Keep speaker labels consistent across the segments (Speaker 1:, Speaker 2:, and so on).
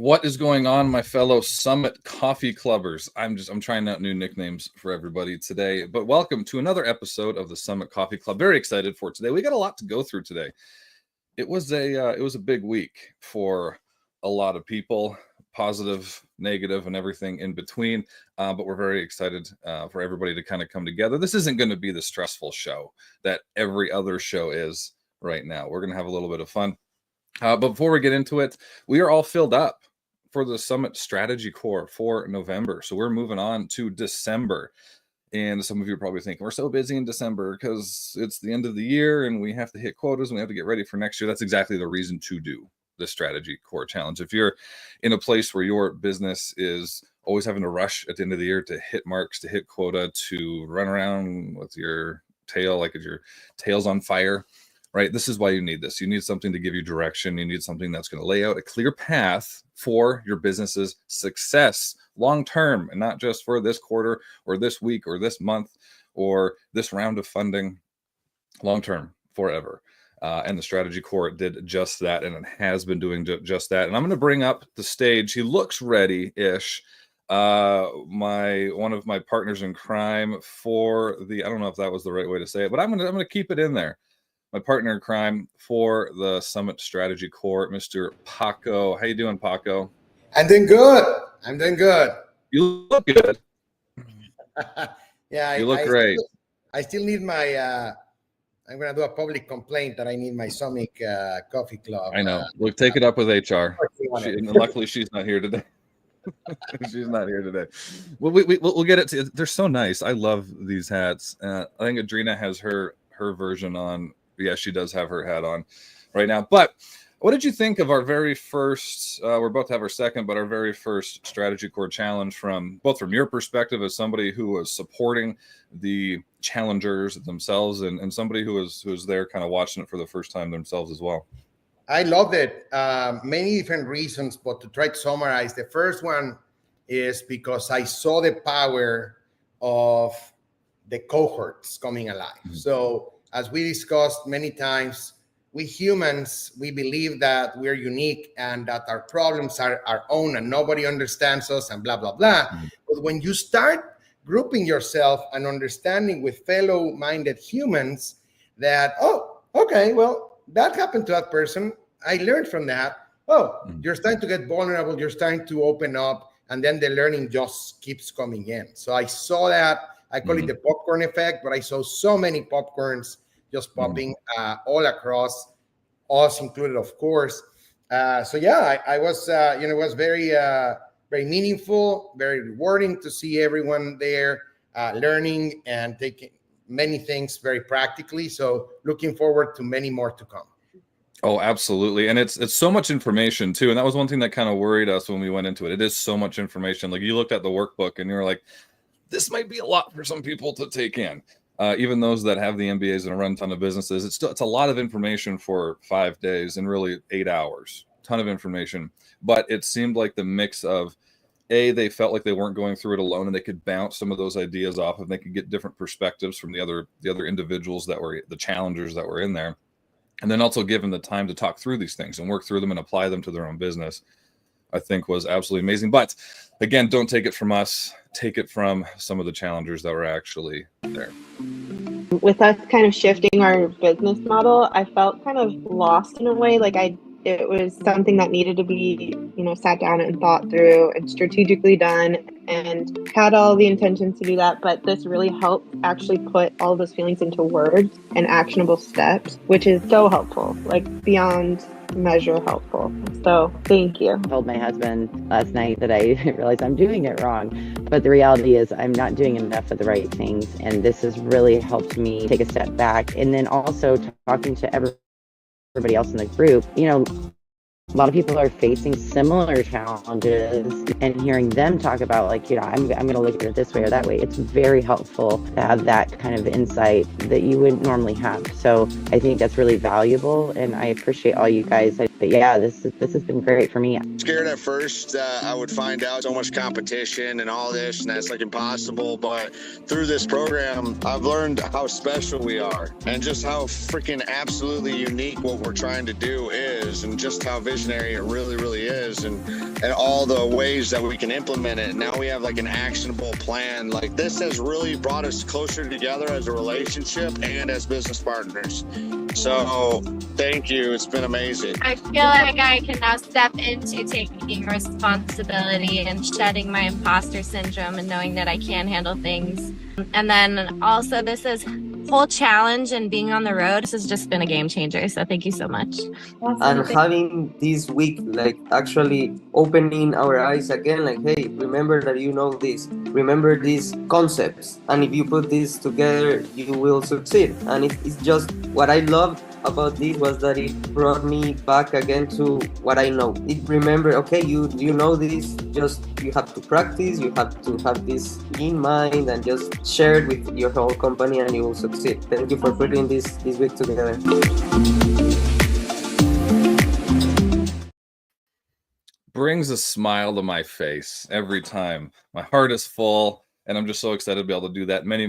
Speaker 1: What is going on, my fellow Summit Coffee Clubbers? I'm trying out new nicknames for everybody today, but welcome to another episode of the Summit Coffee Club. Very excited for today. We got a lot to go through today. It was a big week for a lot of people, positive, negative, and everything in between. But we're very excited for everybody to kind of come together. This isn't going to be the stressful show that every other show is right now. We're going to have a little bit of fun. But before we get into it, we are all filled up for the Summit Strategy Core for November. So we're moving on to December. And some of you are probably thinking, we're so busy in December because it's the end of the year and we have to hit quotas and we have to get ready for next year. That's exactly the reason to do the Strategy Core Challenge. If you're in a place where your business is always having to rush at the end of the year to hit marks, to hit quota, to run around with your tail, like your tail's on fire, right? This is why you need this. You need something to give you direction. You need something that's going to lay out a clear path for your business's success long-term, and not just for this quarter or this week or this month or this round of funding, long-term, forever. And the Strategy Core did just that, and it has been doing just that. And I'm going to bring up the stage. He looks ready-ish. One of my partners in crime for the, I don't know if that was the right way to say it, but I'm going to keep it in there. My partner in crime for the Summit Strategy Core, Mr. Paco. How you doing, Paco?
Speaker 2: I'm doing good.
Speaker 1: You look good.
Speaker 2: Yeah,
Speaker 1: you look great.
Speaker 2: I still need my. I'm gonna do a public complaint that I need my Summit Coffee Club.
Speaker 1: I know. We'll take it up with HR. Luckily, she's not here today. She's not here today. Well, we'll get it. They're so nice. I love these hats. I think Adrina has her version on. Yeah, she does have her hat on right now. But what did you think of our very first, we're about to have our second, but our very first Strategy Core Challenge from your perspective as somebody who was supporting the challengers themselves and somebody who was there kind of watching it for the first time themselves as well?
Speaker 2: I loved it. Many different reasons, but to try to summarize, the first one is because I saw the power of the cohorts coming alive. Mm-hmm. So as we discussed many times, we humans, we believe that we're unique and that our problems are our own and nobody understands us and blah, blah, blah. Mm-hmm. But when you start grouping yourself and understanding with fellow-minded humans that, oh, okay, well, that happened to that person. I learned from that. Oh, mm-hmm. You're starting to get vulnerable. You're starting to open up. And then the learning just keeps coming in. So I saw that. I call it the popcorn effect, but I saw so many popcorns just popping all across, us included, of course. So yeah, I was, it was very, very meaningful, very rewarding to see everyone there learning and taking many things very practically. So looking forward to many more to come.
Speaker 1: Oh, absolutely. And it's so much information too. And that was one thing that kind of worried us when we went into it. It is so much information. Like you looked at the workbook and you were like, this might be a lot for some people to take in. Even those that have the MBAs and run a ton of businesses, it's a lot of information for 5 days and really 8 hours, ton of information. But it seemed like the mix of they felt like they weren't going through it alone and they could bounce some of those ideas off and they could get different perspectives from the other individuals that were the challengers that were in there. And then also give them the time to talk through these things and work through them and apply them to their own business, I think was absolutely amazing. But again, don't take it from us. Take it from some of the challengers that were actually there.
Speaker 3: With us kind of shifting our business model, I felt kind of lost in a way. Like it was something that needed to be, sat down and thought through and strategically done, and had all the intentions to do that. But this really helped actually put all those feelings into words and actionable steps, which is so helpful, like beyond measure helpful. So thank you.
Speaker 4: I told my husband last night that I realized I'm doing it wrong, but the reality is I'm not doing enough of the right things, and this has really helped me take a step back. And then also talking to everybody else in the group, a lot of people are facing similar challenges, and hearing them talk about I'm going to look at it this way or that way. It's very helpful to have that kind of insight that you wouldn't normally have. So I think that's really valuable, and I appreciate all you guys. But yeah, this has been great for me.
Speaker 5: Scared at first I would find out so much competition and all this, and that's impossible. But through this program, I've learned how special we are and just how freaking absolutely unique what we're trying to do is, and just how visionary visionary it really is, and all the ways that we can implement it. Now we have like an actionable plan. Like this has really brought us closer together as a relationship and as business partners. So thank you. It's been amazing.
Speaker 6: I feel like I can now step into taking responsibility and shedding my imposter syndrome and knowing that I can handle things. And then also this is whole challenge and being on the road. This has just been a game changer. So thank you so much.
Speaker 7: And having this week, like actually opening our eyes again, like, hey, remember that you know this, remember these concepts. And if you put this together, you will succeed. And it's just what I loved about this was that it brought me back again to what I know. It remember, okay, you know this, just you have to practice, you have to have this in mind and just share it with your whole company and you will succeed. Thank you for putting this week together.
Speaker 1: Brings a smile to my face every time. My heart is full. And I'm just so excited to be able to do that many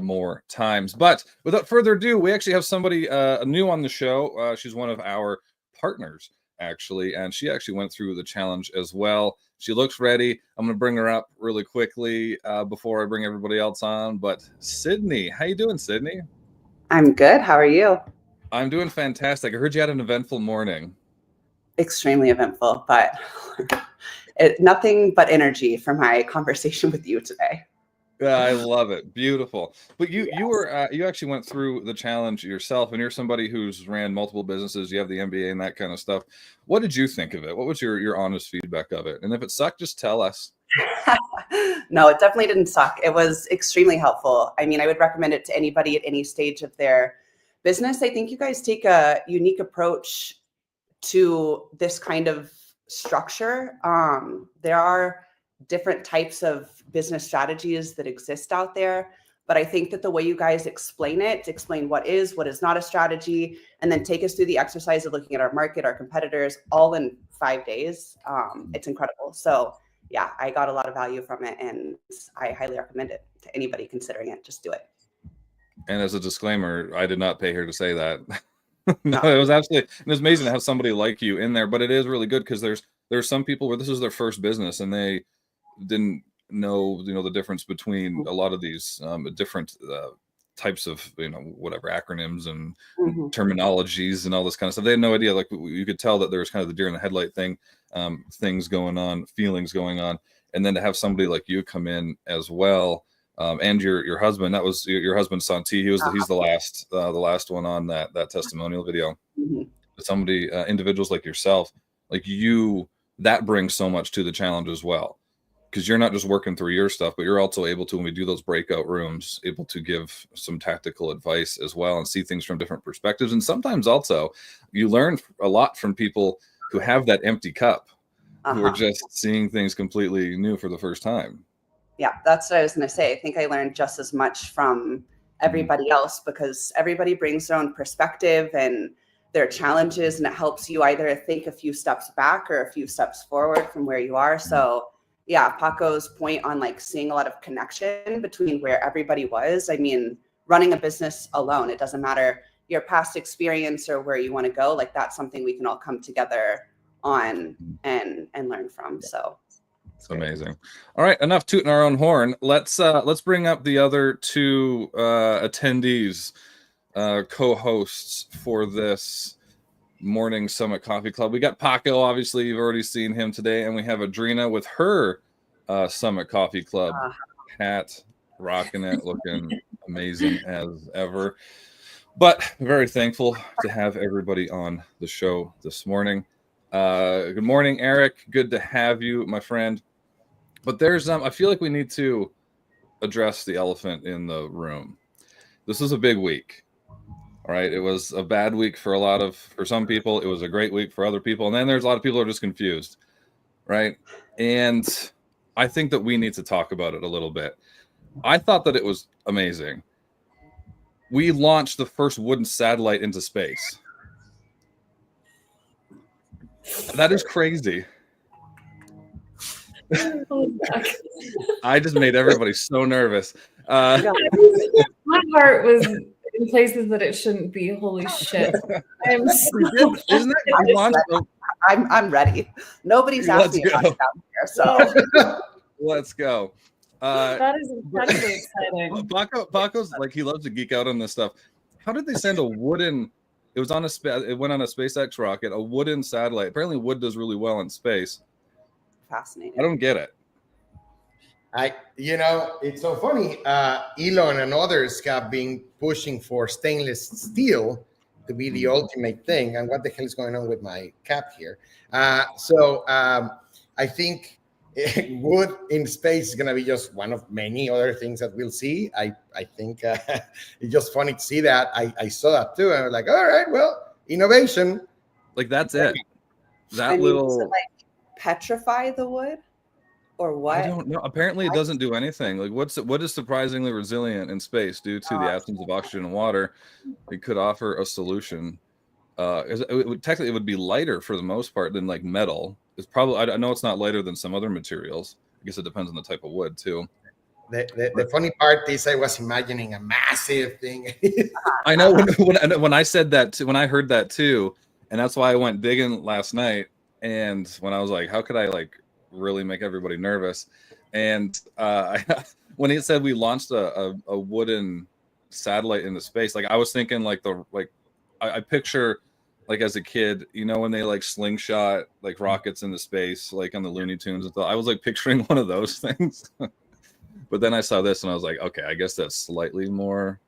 Speaker 1: more times. But without further ado, we actually have somebody new on the show. She's one of our partners, actually. And she actually went through the challenge as well. She looks ready. I'm going to bring her up really quickly before I bring everybody else on. But Sydney, how you doing, Sydney?
Speaker 8: I'm good. How are you?
Speaker 1: I'm doing fantastic. I heard you had an eventful morning.
Speaker 8: Extremely eventful, but nothing but energy for my conversation with you today.
Speaker 1: I love it. Beautiful. But you were you actually went through the challenge yourself, and you're somebody who's ran multiple businesses. You have the MBA and that kind of stuff. What did you think of it? What was your honest feedback of it? And if it sucked, just tell us.
Speaker 8: No, it definitely didn't suck. It was extremely helpful. I mean, I would recommend it to anybody at any stage of their business. I think you guys take a unique approach to this kind of structure. There are different types of business strategies that exist out there, but I think that the way you guys explain what is not a strategy, and then take us through the exercise of looking at our market, our competitors, all in 5 days. It's incredible. So yeah, I got a lot of value from it, and I highly recommend it to anybody considering it. Just do it.
Speaker 1: And as a disclaimer, I did not pay her to say that. No, it was amazing to have somebody like you in there, but it is really good because there's some people where this is their first business and they didn't know, the difference between a lot of these different types of, whatever acronyms and terminologies and all this kind of stuff. They had no idea. Like you could tell that there was kind of the deer in the headlight thing, things going on, feelings going on. And then to have somebody like you come in as well. And your husband, that was your husband, Santi. He's the last one on that testimonial video. Somebody, individuals like yourself, like you, that brings so much to the challenge as well, because you're not just working through your stuff, but you're also able to, when we do those breakout rooms, able to give some tactical advice as well and see things from different perspectives. And sometimes also you learn a lot from people who have that empty cup, who are just seeing things completely new for the first time.
Speaker 8: Yeah, that's what I was going to say. I think I learned just as much from everybody else because everybody brings their own perspective and their challenges, and it helps you either think a few steps back or a few steps forward from where you are. So yeah, Paco's point on like seeing a lot of connection between where everybody was. I mean, running a business alone, it doesn't matter your past experience or where you want to go. Like that's something we can all come together on and learn from. So
Speaker 1: it's amazing. All right, enough tooting our own horn. Let's bring up the other two attendees, co-hosts for this morning Summit Coffee Club. We got Paco, obviously you've already seen him today, and we have Adrina with her Summit Coffee Club hat, rocking it, looking amazing as ever. But very thankful to have everybody on the show this morning. Good morning, Eric. Good to have you, my friend. But there's I feel like we need to address the elephant in the room. This is a big week. All right. It was a bad week for some people. It was a great week for other people. And then there's a lot of people who are just confused. Right. And I think that we need to talk about it a little bit. I thought that it was amazing. We launched the first wooden satellite into space. That is crazy. I just made everybody so nervous.
Speaker 9: My heart was in places that it shouldn't be. Holy shit. I am so
Speaker 1: Isn't that
Speaker 8: I'm ready. Nobody's asked me about it down here, so
Speaker 1: Let's go.
Speaker 9: That is incredibly exciting.
Speaker 1: Paco's like, he loves to geek out on this stuff. How did they send a wooden? It was on it went on a SpaceX rocket, a wooden satellite. Apparently, wood does really well in space.
Speaker 8: fascinating.
Speaker 1: I don't get it.
Speaker 2: It's so funny. Elon and others have been pushing for stainless steel to be the ultimate thing. And what the hell is going on with my cap here? So I think wood in space is going to be just one of many other things that we'll see. I think it's just funny to see that. I saw that too. And I was like, all right, well, innovation.
Speaker 1: Like, that's it. That
Speaker 8: I mean,
Speaker 1: little.
Speaker 8: does it, like, petrify the wood or what?
Speaker 1: I don't know. Apparently, it doesn't do anything. Like, what is surprisingly resilient in space due to the absence of oxygen and water? It could offer a solution. Technically, it would be lighter for the most part than like metal. It's probably, I know it's not lighter than some other materials. I guess it depends on the type of wood too.
Speaker 2: The funny part is I was imagining a massive thing.
Speaker 1: I know when I said that, when I heard that too, and that's why I went digging last night. And when I was like, how could I like really make everybody nervous? And when he said we launched a wooden satellite into space, like I was thinking like I picture like as a kid, when they like slingshot like rockets into space, like on the Looney Tunes and stuff. I was like picturing one of those things. But then I saw this and I was like, okay, I guess that's slightly more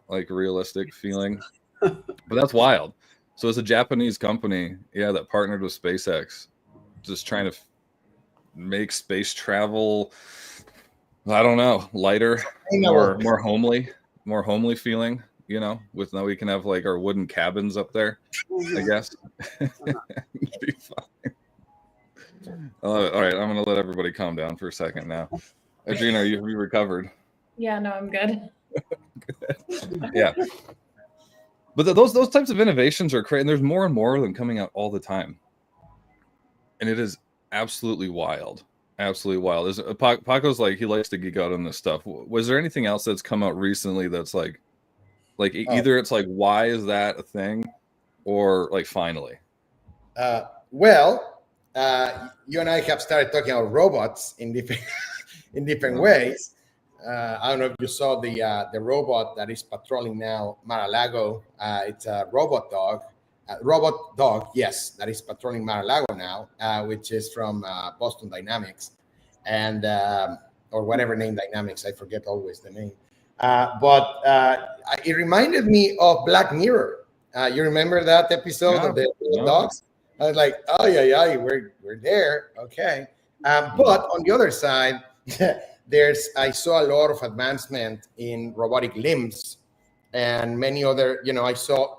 Speaker 1: like realistic feeling. But that's wild. So it's a Japanese company, that partnered with SpaceX, just trying to make space travel, I don't know, lighter, more homely feeling. With now we can have like our wooden cabins up there, I guess. It'd be fine. All right, I'm gonna let everybody calm down for a second now. Adriana, have you recovered?
Speaker 9: Yeah, no, I'm good.
Speaker 1: Yeah. But those types of innovations are crazy, and there's more and more of them coming out all the time. And it is absolutely wild. Absolutely wild. Paco's like, he likes to geek out on this stuff. Was there anything else that's come out recently that's like either it's like, why is that a thing, or like finally?
Speaker 2: Well, you and I have started talking about robots in different ways. I don't know if you saw the robot that is patrolling now Mar-a-Lago. It's a robot dog, yes, that is patrolling Mar-a-Lago now, which is from Boston Dynamics, and or whatever name Dynamics. I forget always the name. But it reminded me of Black Mirror. You remember that episode of the dogs? I was like, oh yeah, we're there, okay. But on the other side, I saw a lot of advancement in robotic limbs and many other. I saw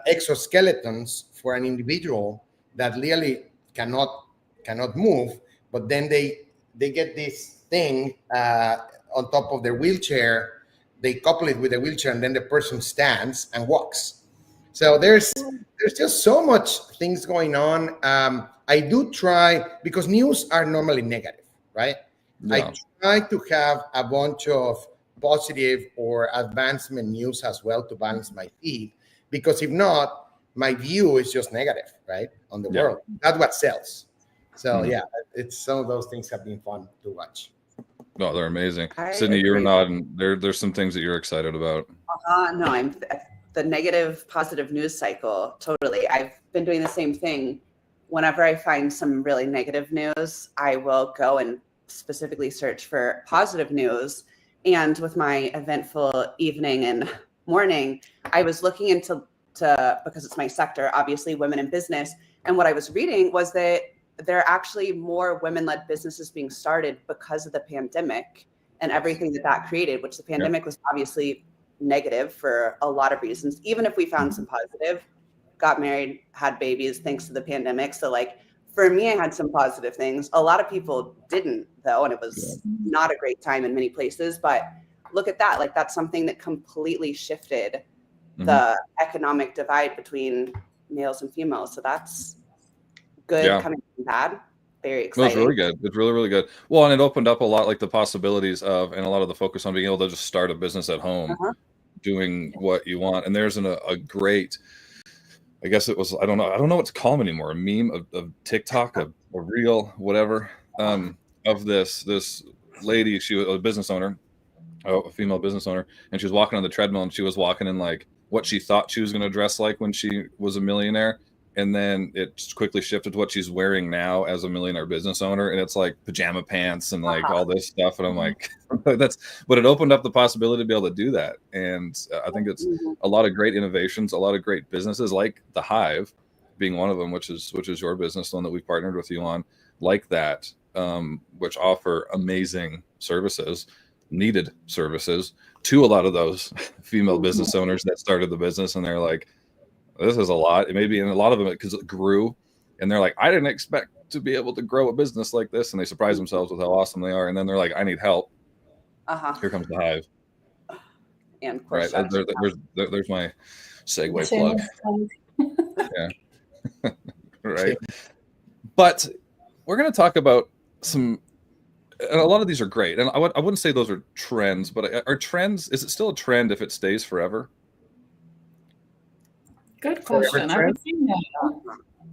Speaker 2: exoskeletons for an individual that really cannot move, but then they get this thing on top of their wheelchair. They couple it with the wheelchair, and then the person stands and walks. So there's just so much things going on. I do try, because news are normally negative, right? Yeah. I try to have a bunch of positive or advancement news as well to balance my feed, because if not, my view is just negative, right, on the world. That's what sells. So it's some of those things have been fun to watch.
Speaker 1: No, they're amazing. Sydney, you're nodding. There's some things that you're excited about.
Speaker 8: No, I'm the negative positive news cycle. Totally. I've been doing the same thing. Whenever I find some really negative news, I will go and specifically search for positive news. And with my eventful evening and morning, I was looking into because it's my sector, obviously women in business. And what I was reading was that there are actually more women-led businesses being started because of the pandemic and everything that created, which the pandemic was obviously negative for a lot of reasons. Even if we found some positive, got married, had babies, thanks to the pandemic. So like, for me, I had some positive things. A lot of people didn't, though, and it was not a great time in many places. But look at that. Like, that's something that completely shifted the economic divide between males and females. So that's good coming from bad. Very exciting.
Speaker 1: No, it's really good. It's really, really good. Well, and it opened up a lot, like the possibilities of, and a lot of the focus on being able to just start a business at home, doing what you want. And there's a great I guess it was, I don't know what to call them anymore. A meme of TikTok, a reel, whatever, of this lady. She was a business owner, a female business owner, and she was walking on the treadmill, and she was walking in like what she thought she was going to dress like when she was a millionaire. And then it quickly shifted to what she's wearing now as a millionaire business owner. And it's like pajama pants and like all this stuff. And I'm like, but it opened up the possibility to be able to do that. And I think it's a lot of great innovations, a lot of great businesses like the Hive being one of them, which is your business, the one that we partnered with you on, like that, which offer amazing services, needed services to a lot of those female business owners that started the business. And they're like, this is a lot. It may be in a lot of them because it grew, and they're like, I didn't expect to be able to grow a business like this, and they surprise themselves with how awesome they are. And then they're like, I need help. Here comes the Hive.
Speaker 8: And of
Speaker 1: right, there's my segue plug. Yeah, right. But we're going to talk about some. And a lot of these are great, and I wouldn't say those are trends, but are trends? Is it still a trend if it stays forever?
Speaker 9: Good question. I would say no.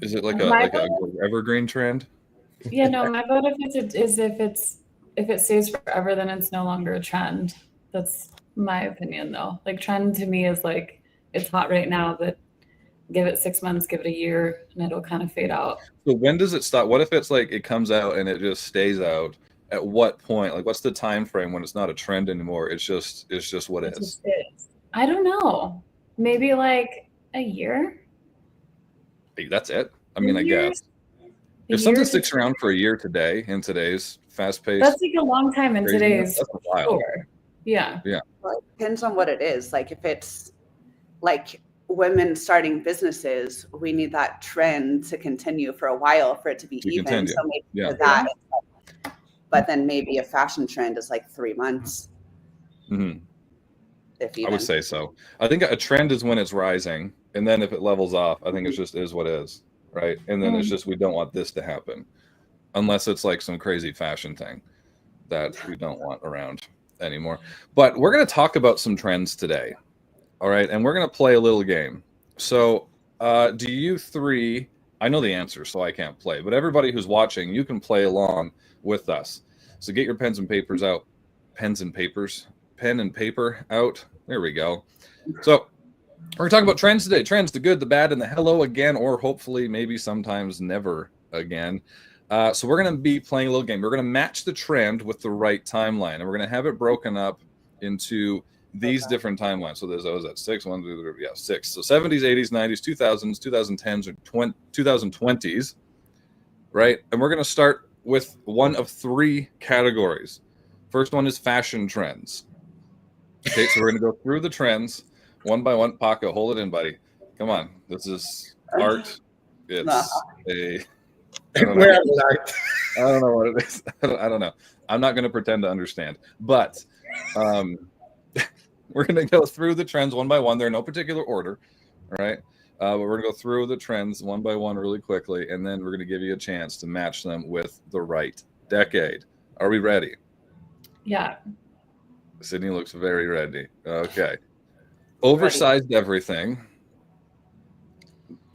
Speaker 1: Is it like a evergreen trend?
Speaker 9: Yeah, no. My vote is if it stays forever, then it's no longer a trend. That's my opinion, though. Like trend to me is like it's hot right now, but give it 6 months, give it a year, and it'll kind of fade out.
Speaker 1: So when does it stop? What if it's like it comes out and it just stays out? At what point? Like, what's the time frame when it's not a trend anymore? It's just what it is.
Speaker 9: I don't know. Maybe like a year.
Speaker 1: That's it. I mean, I guess if something sticks around for a year today in today's fast-paced,
Speaker 9: that's like a long time in today's.
Speaker 1: That's a while.
Speaker 9: Sure. Yeah.
Speaker 8: Well, it depends on what it is. Like if it's like women starting businesses, we need that trend to continue for a while for it to be even.
Speaker 1: Continue.
Speaker 8: So maybe for that, but then maybe a fashion trend is like 3 months.
Speaker 1: Mm-hmm.
Speaker 8: If even.
Speaker 1: I would say so. I think a trend is when it's rising, and then if it levels off, I think it's just is what it is, right? And then it's just we don't want this to happen, unless it's like some crazy fashion thing that we don't want around anymore. But we're going to talk about some trends today, all right? And we're going to play a little game. So do you three, I know the answer, so I can't play, but everybody who's watching, you can play along with us. So get your pens and papers out. Pen and paper out. There we go. So we're talking about trends today. Trends, the good, the bad, and the hello again, or hopefully maybe sometimes never again. So we're going to be playing a little game. We're going to match the trend with the right timeline, and we're going to have it broken up into these different timelines. So there's at 6, 1, 2, 3, 6. So 70s, 80s, 90s, 2000s, 2010s, or 2020s, right? And we're going to start with one of 3 categories. First one is fashion trends. Okay, so we're going to go through the trends one by one. Paco, hold it in, buddy. Come on. This is art. It's I don't know what it is. I don't know. I'm not going to pretend to understand. But we're going to go through the trends one by one. They're in no particular order, all right? But we're going to go through the trends one by one really quickly, and then we're going to give you a chance to match them with the right decade. Are we ready?
Speaker 9: Yeah.
Speaker 1: Sydney looks very ready. Okay. Oversized everything.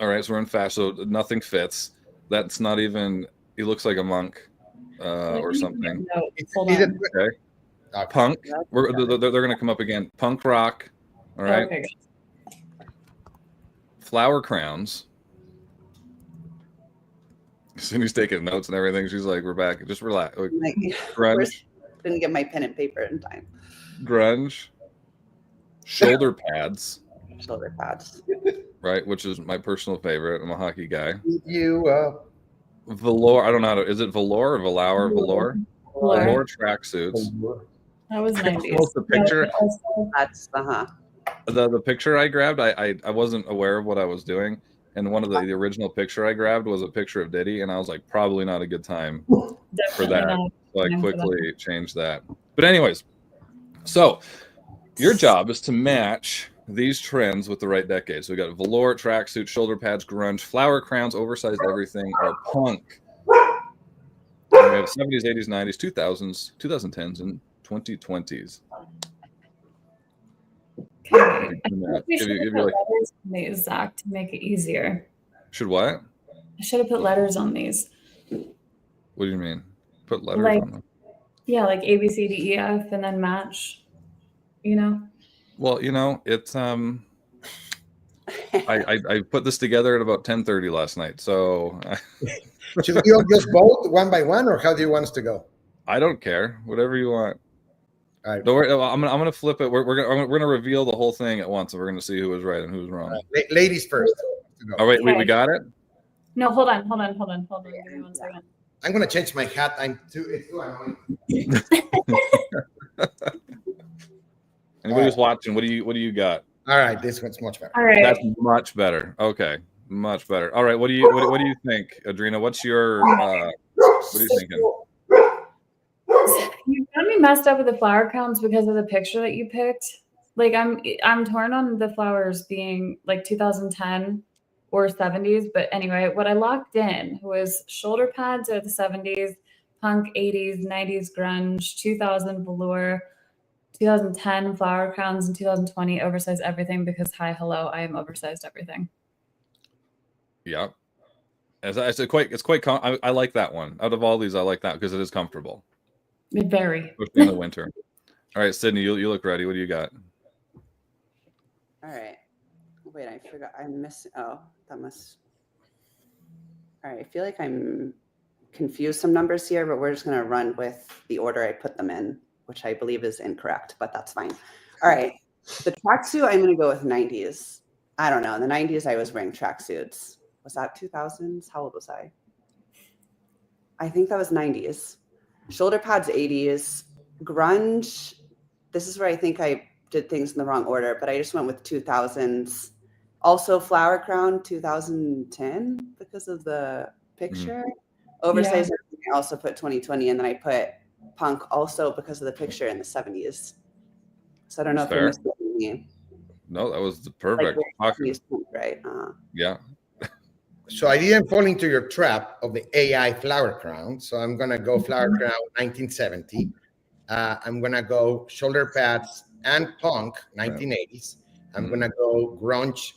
Speaker 1: All right, so we're in fashion, so nothing fits. That's not even, he looks like a monk or something. Okay. Punk. They're going to come up again. Punk rock. All right. Okay. Flower crowns. Sydney's taking notes and everything. She's like, we're back. Just relax. Grunge.
Speaker 8: Didn't get my pen and paper in time.
Speaker 1: Grunge. Shoulder pads.
Speaker 8: Shoulder pads.
Speaker 1: Right, which is my personal favorite. I'm a hockey guy.
Speaker 2: Velour.
Speaker 1: I don't know how to. Is it velour or velour? Velour. Velour tracksuits.
Speaker 9: That was 90s.
Speaker 1: The picture.
Speaker 8: That's
Speaker 1: The picture I grabbed, I wasn't aware of what I was doing, and one of the original picture I grabbed was a picture of Diddy, and I was like, probably not a good time for that. So I quickly changed that. But anyways, so your job is to match these trends with the right decade. So we got velour, tracksuit, shoulder pads, grunge, flower crowns, oversized everything, or punk. And we have 70s, 80s, 90s, 2000s, 2010s, and 2020s.
Speaker 9: Okay. I
Speaker 1: Give
Speaker 9: think we should
Speaker 1: you
Speaker 9: have put
Speaker 1: like,
Speaker 9: letters on these, Zach, to make it easier.
Speaker 1: should what?
Speaker 9: I should have put letters on these.
Speaker 1: What do you mean? Put letters
Speaker 9: Like,
Speaker 1: on them.
Speaker 9: yeah, like A, B, C, D, E, F, and then match, you know?
Speaker 1: Well, it's I put this together at about 10:30 last night, so
Speaker 2: Should we all just vote one by one, or how do you want us to go?
Speaker 1: I don't care. Whatever you want.
Speaker 2: All right.
Speaker 1: Don't worry, I'm gonna flip it. We're gonna reveal the whole thing at once, and we're gonna see who was right and who was wrong.
Speaker 2: All right. Ladies first.
Speaker 1: Oh wait, we
Speaker 9: Okay.
Speaker 1: got it.
Speaker 9: No, hold on. Give me 1 second.
Speaker 2: I'm gonna change my hat. It's too annoying.
Speaker 1: Anybody who's watching, what do you got?
Speaker 2: All right, this one's much better.
Speaker 9: All right.
Speaker 1: That's much better. Okay, much better. All right, what do you think, Adrina? What's your what are you thinking?
Speaker 9: You got me messed up with the flower crowns because of the picture that you picked. Like I'm torn on the flowers being like 2010 or 70s, but anyway, what I locked in was shoulder pads are the 70s, punk 80s, 90s grunge, 2000 velour, 2010 flower crowns, and 2020 oversized everything because hi hello, I am oversized everything.
Speaker 1: Yeah, it's quite. I like that one. Out of all these, I like that because it is comfortable,
Speaker 9: Very.
Speaker 1: especially in the winter. All right, Sydney, you look ready. What do you got?
Speaker 8: All right. Wait, I forgot. I'm missing. Oh, that must. All right. I feel like I'm confused some numbers here, but we're just going to run with the order I put them in, which I believe is incorrect, but that's fine. All right. The tracksuit, I'm going to go with 90s. I don't know. In the 90s, I was wearing tracksuits. Was that 2000s? How old was I? I think that was 90s. Shoulder pads, 80s. Grunge. This is where I think I did things in the wrong order, but I just went with 2000s. Also, flower crown, 2010 because of the picture. Oversized, I also put 2020, and then I put punk also because of the picture in the 70s. So I don't know if you're missing me.
Speaker 1: No, that was the perfect.
Speaker 8: Like, right?
Speaker 1: Yeah.
Speaker 2: So I didn't fall into your trap of the AI flower crown. So I'm gonna go flower crown 1970. I'm gonna go shoulder pads and punk 1980s. I'm gonna go grunge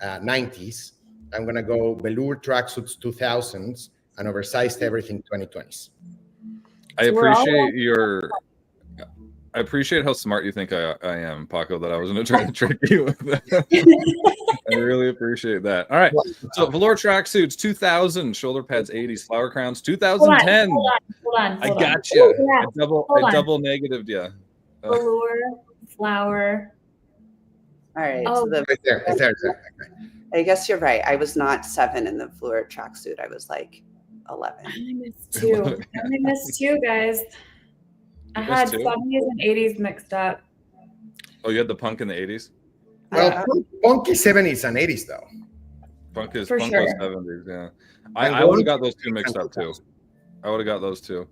Speaker 2: 90s. I'm gonna go velour tracksuits 2000s and oversized everything 2020s.
Speaker 1: I appreciate how smart you think I am, Paco, that I was going to try to trick you with that. I really appreciate that. All right. So velour tracksuits, 2000, shoulder pads, 80s, flower crowns, 2010.
Speaker 9: Hold on.
Speaker 1: I got you.
Speaker 9: Yeah.
Speaker 1: I double negatived you.
Speaker 9: Velour, flower.
Speaker 8: All right.
Speaker 9: Oh.
Speaker 8: So
Speaker 2: Right there. It's there.
Speaker 8: I guess you're right. I was not 7 in the velour tracksuit. I was like 11.
Speaker 9: I only missed 2, guys. I had 70s and 80s mixed up.
Speaker 1: Oh, you had the punk in the 80s?
Speaker 2: Well, punk is 70s and 80s, though.
Speaker 1: Punk was
Speaker 9: sure.
Speaker 1: 70s, yeah. I would have got those two mixed up, too. I would have got those two,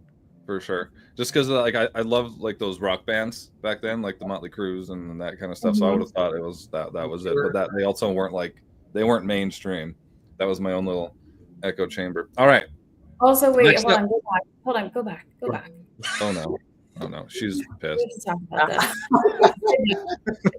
Speaker 1: for sure. Just because like I love like those rock bands back then, like the Motley Crues and that kind of stuff. So I would have thought it was that was it. But that they also weren't mainstream. That was my own little echo chamber. All right.
Speaker 9: Also, wait,
Speaker 1: Next
Speaker 9: hold on, go back.
Speaker 1: Oh no, she's pissed.
Speaker 9: We have to talk about this.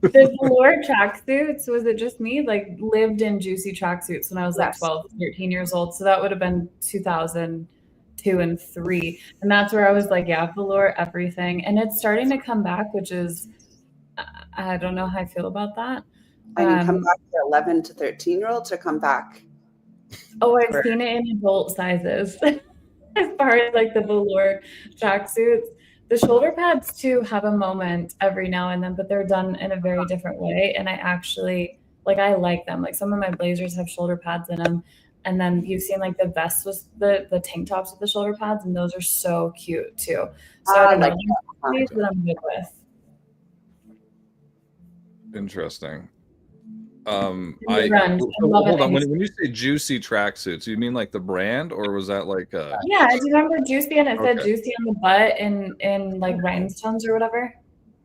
Speaker 9: The velour tracksuits, was it just me? Like, lived in juicy tracksuits when I was like 12, 13 years old. So that would have been 2002 and 3. And that's where I was like, yeah, velour everything. And it's starting to come back, which is, I don't know how I feel about that.
Speaker 8: I mean, come back to 11 to 13-year-olds or come back?
Speaker 9: Oh, I've seen it in adult sizes. As far as like the velour tracksuits. The shoulder pads too have a moment every now and then, but they're done in a very different way. And I actually I like them. Like some of my blazers have shoulder pads in them. And then you've seen like the vests with the tank tops with the shoulder pads, and those are so cute too. So I like that I'm good with.
Speaker 1: Interesting.
Speaker 9: Hold
Speaker 1: on. When you say juicy tracksuits, you mean like the brand, or was that like?
Speaker 9: Yeah, do you remember Juicy? And it said Juicy on the butt in like rhinestones or whatever.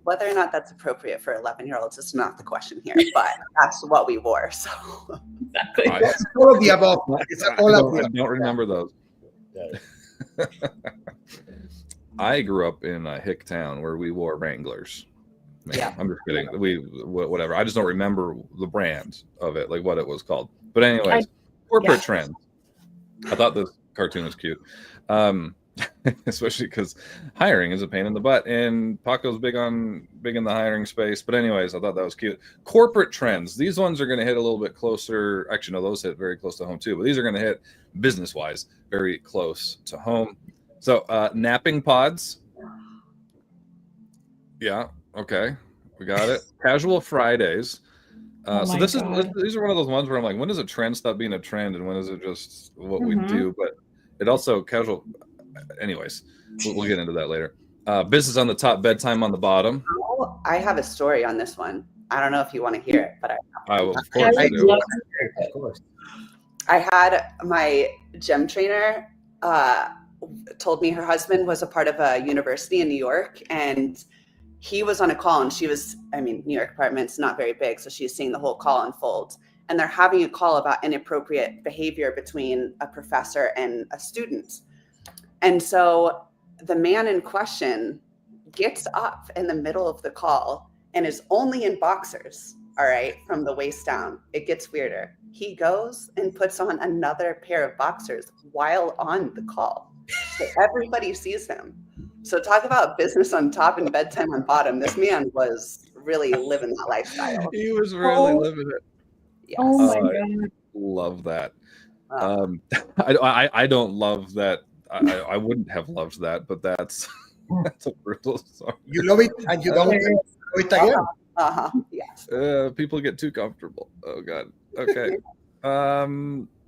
Speaker 8: Whether or not that's appropriate for 11-year-olds is not the question here, but that's what we wore. So
Speaker 9: exactly.
Speaker 2: It's all of the above.
Speaker 1: I don't remember those. I grew up in Hicktown where we wore Wranglers.
Speaker 8: Yeah.
Speaker 1: I'm just kidding. Whatever. I just don't remember the brand of it, like what it was called. But anyways, corporate trends. I thought this cartoon was cute. Especially because hiring is a pain in the butt, and Paco's big in the hiring space. But anyways, I thought that was cute. Corporate trends. These ones are going to hit a little bit closer. Actually, no, those hit very close to home too. But these are going to hit business-wise very close to home. So napping pods. Yeah. Okay. We got it. Casual Fridays. So these are one of those ones where I'm like, when does a trend stop being a trend, and when is it just what we do? But it also casual. Anyways, we'll get into that later. Business on the top, bedtime on the bottom.
Speaker 8: Oh, I have a story on this one. I don't know if you want to hear it, but
Speaker 1: of course I do.
Speaker 2: Of course.
Speaker 8: I had my gym trainer told me her husband was a part of a university in New York, and he was on a call, and she was, New York apartment's not very big, so she's seeing the whole call unfold. And they're having a call about inappropriate behavior between a professor and a student. And so the man in question gets up in the middle of the call and is only in boxers, all right, from the waist down. It gets weirder. He goes and puts on another pair of boxers while on the call. So everybody sees him. So talk about business on top and bedtime on bottom. This man was really living that lifestyle.
Speaker 1: He was really living it.
Speaker 8: Yes.
Speaker 9: Oh my God.
Speaker 1: Love that. I don't love that. I wouldn't have loved that, but that's a brutal story.
Speaker 2: You love it and you don't love it again.
Speaker 8: Yes.
Speaker 1: People get too comfortable. Oh God. Okay.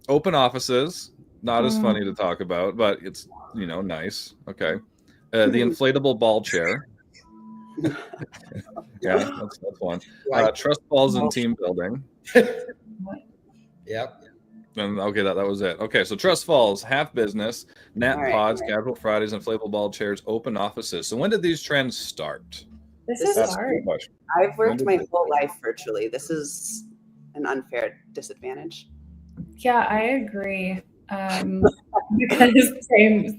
Speaker 1: Open offices, not as funny to talk about, but it's nice. Okay. The inflatable ball chair. Yeah, that's one. Trust falls and team building.
Speaker 2: Yep.
Speaker 1: And okay, that was it. Okay, so trust falls, half business, nap pods, casual Fridays, inflatable ball chairs, open offices. So when did these trends start?
Speaker 9: This is hard.
Speaker 8: I've worked my whole life virtually. This is an unfair disadvantage.
Speaker 9: Yeah, I agree. Because same.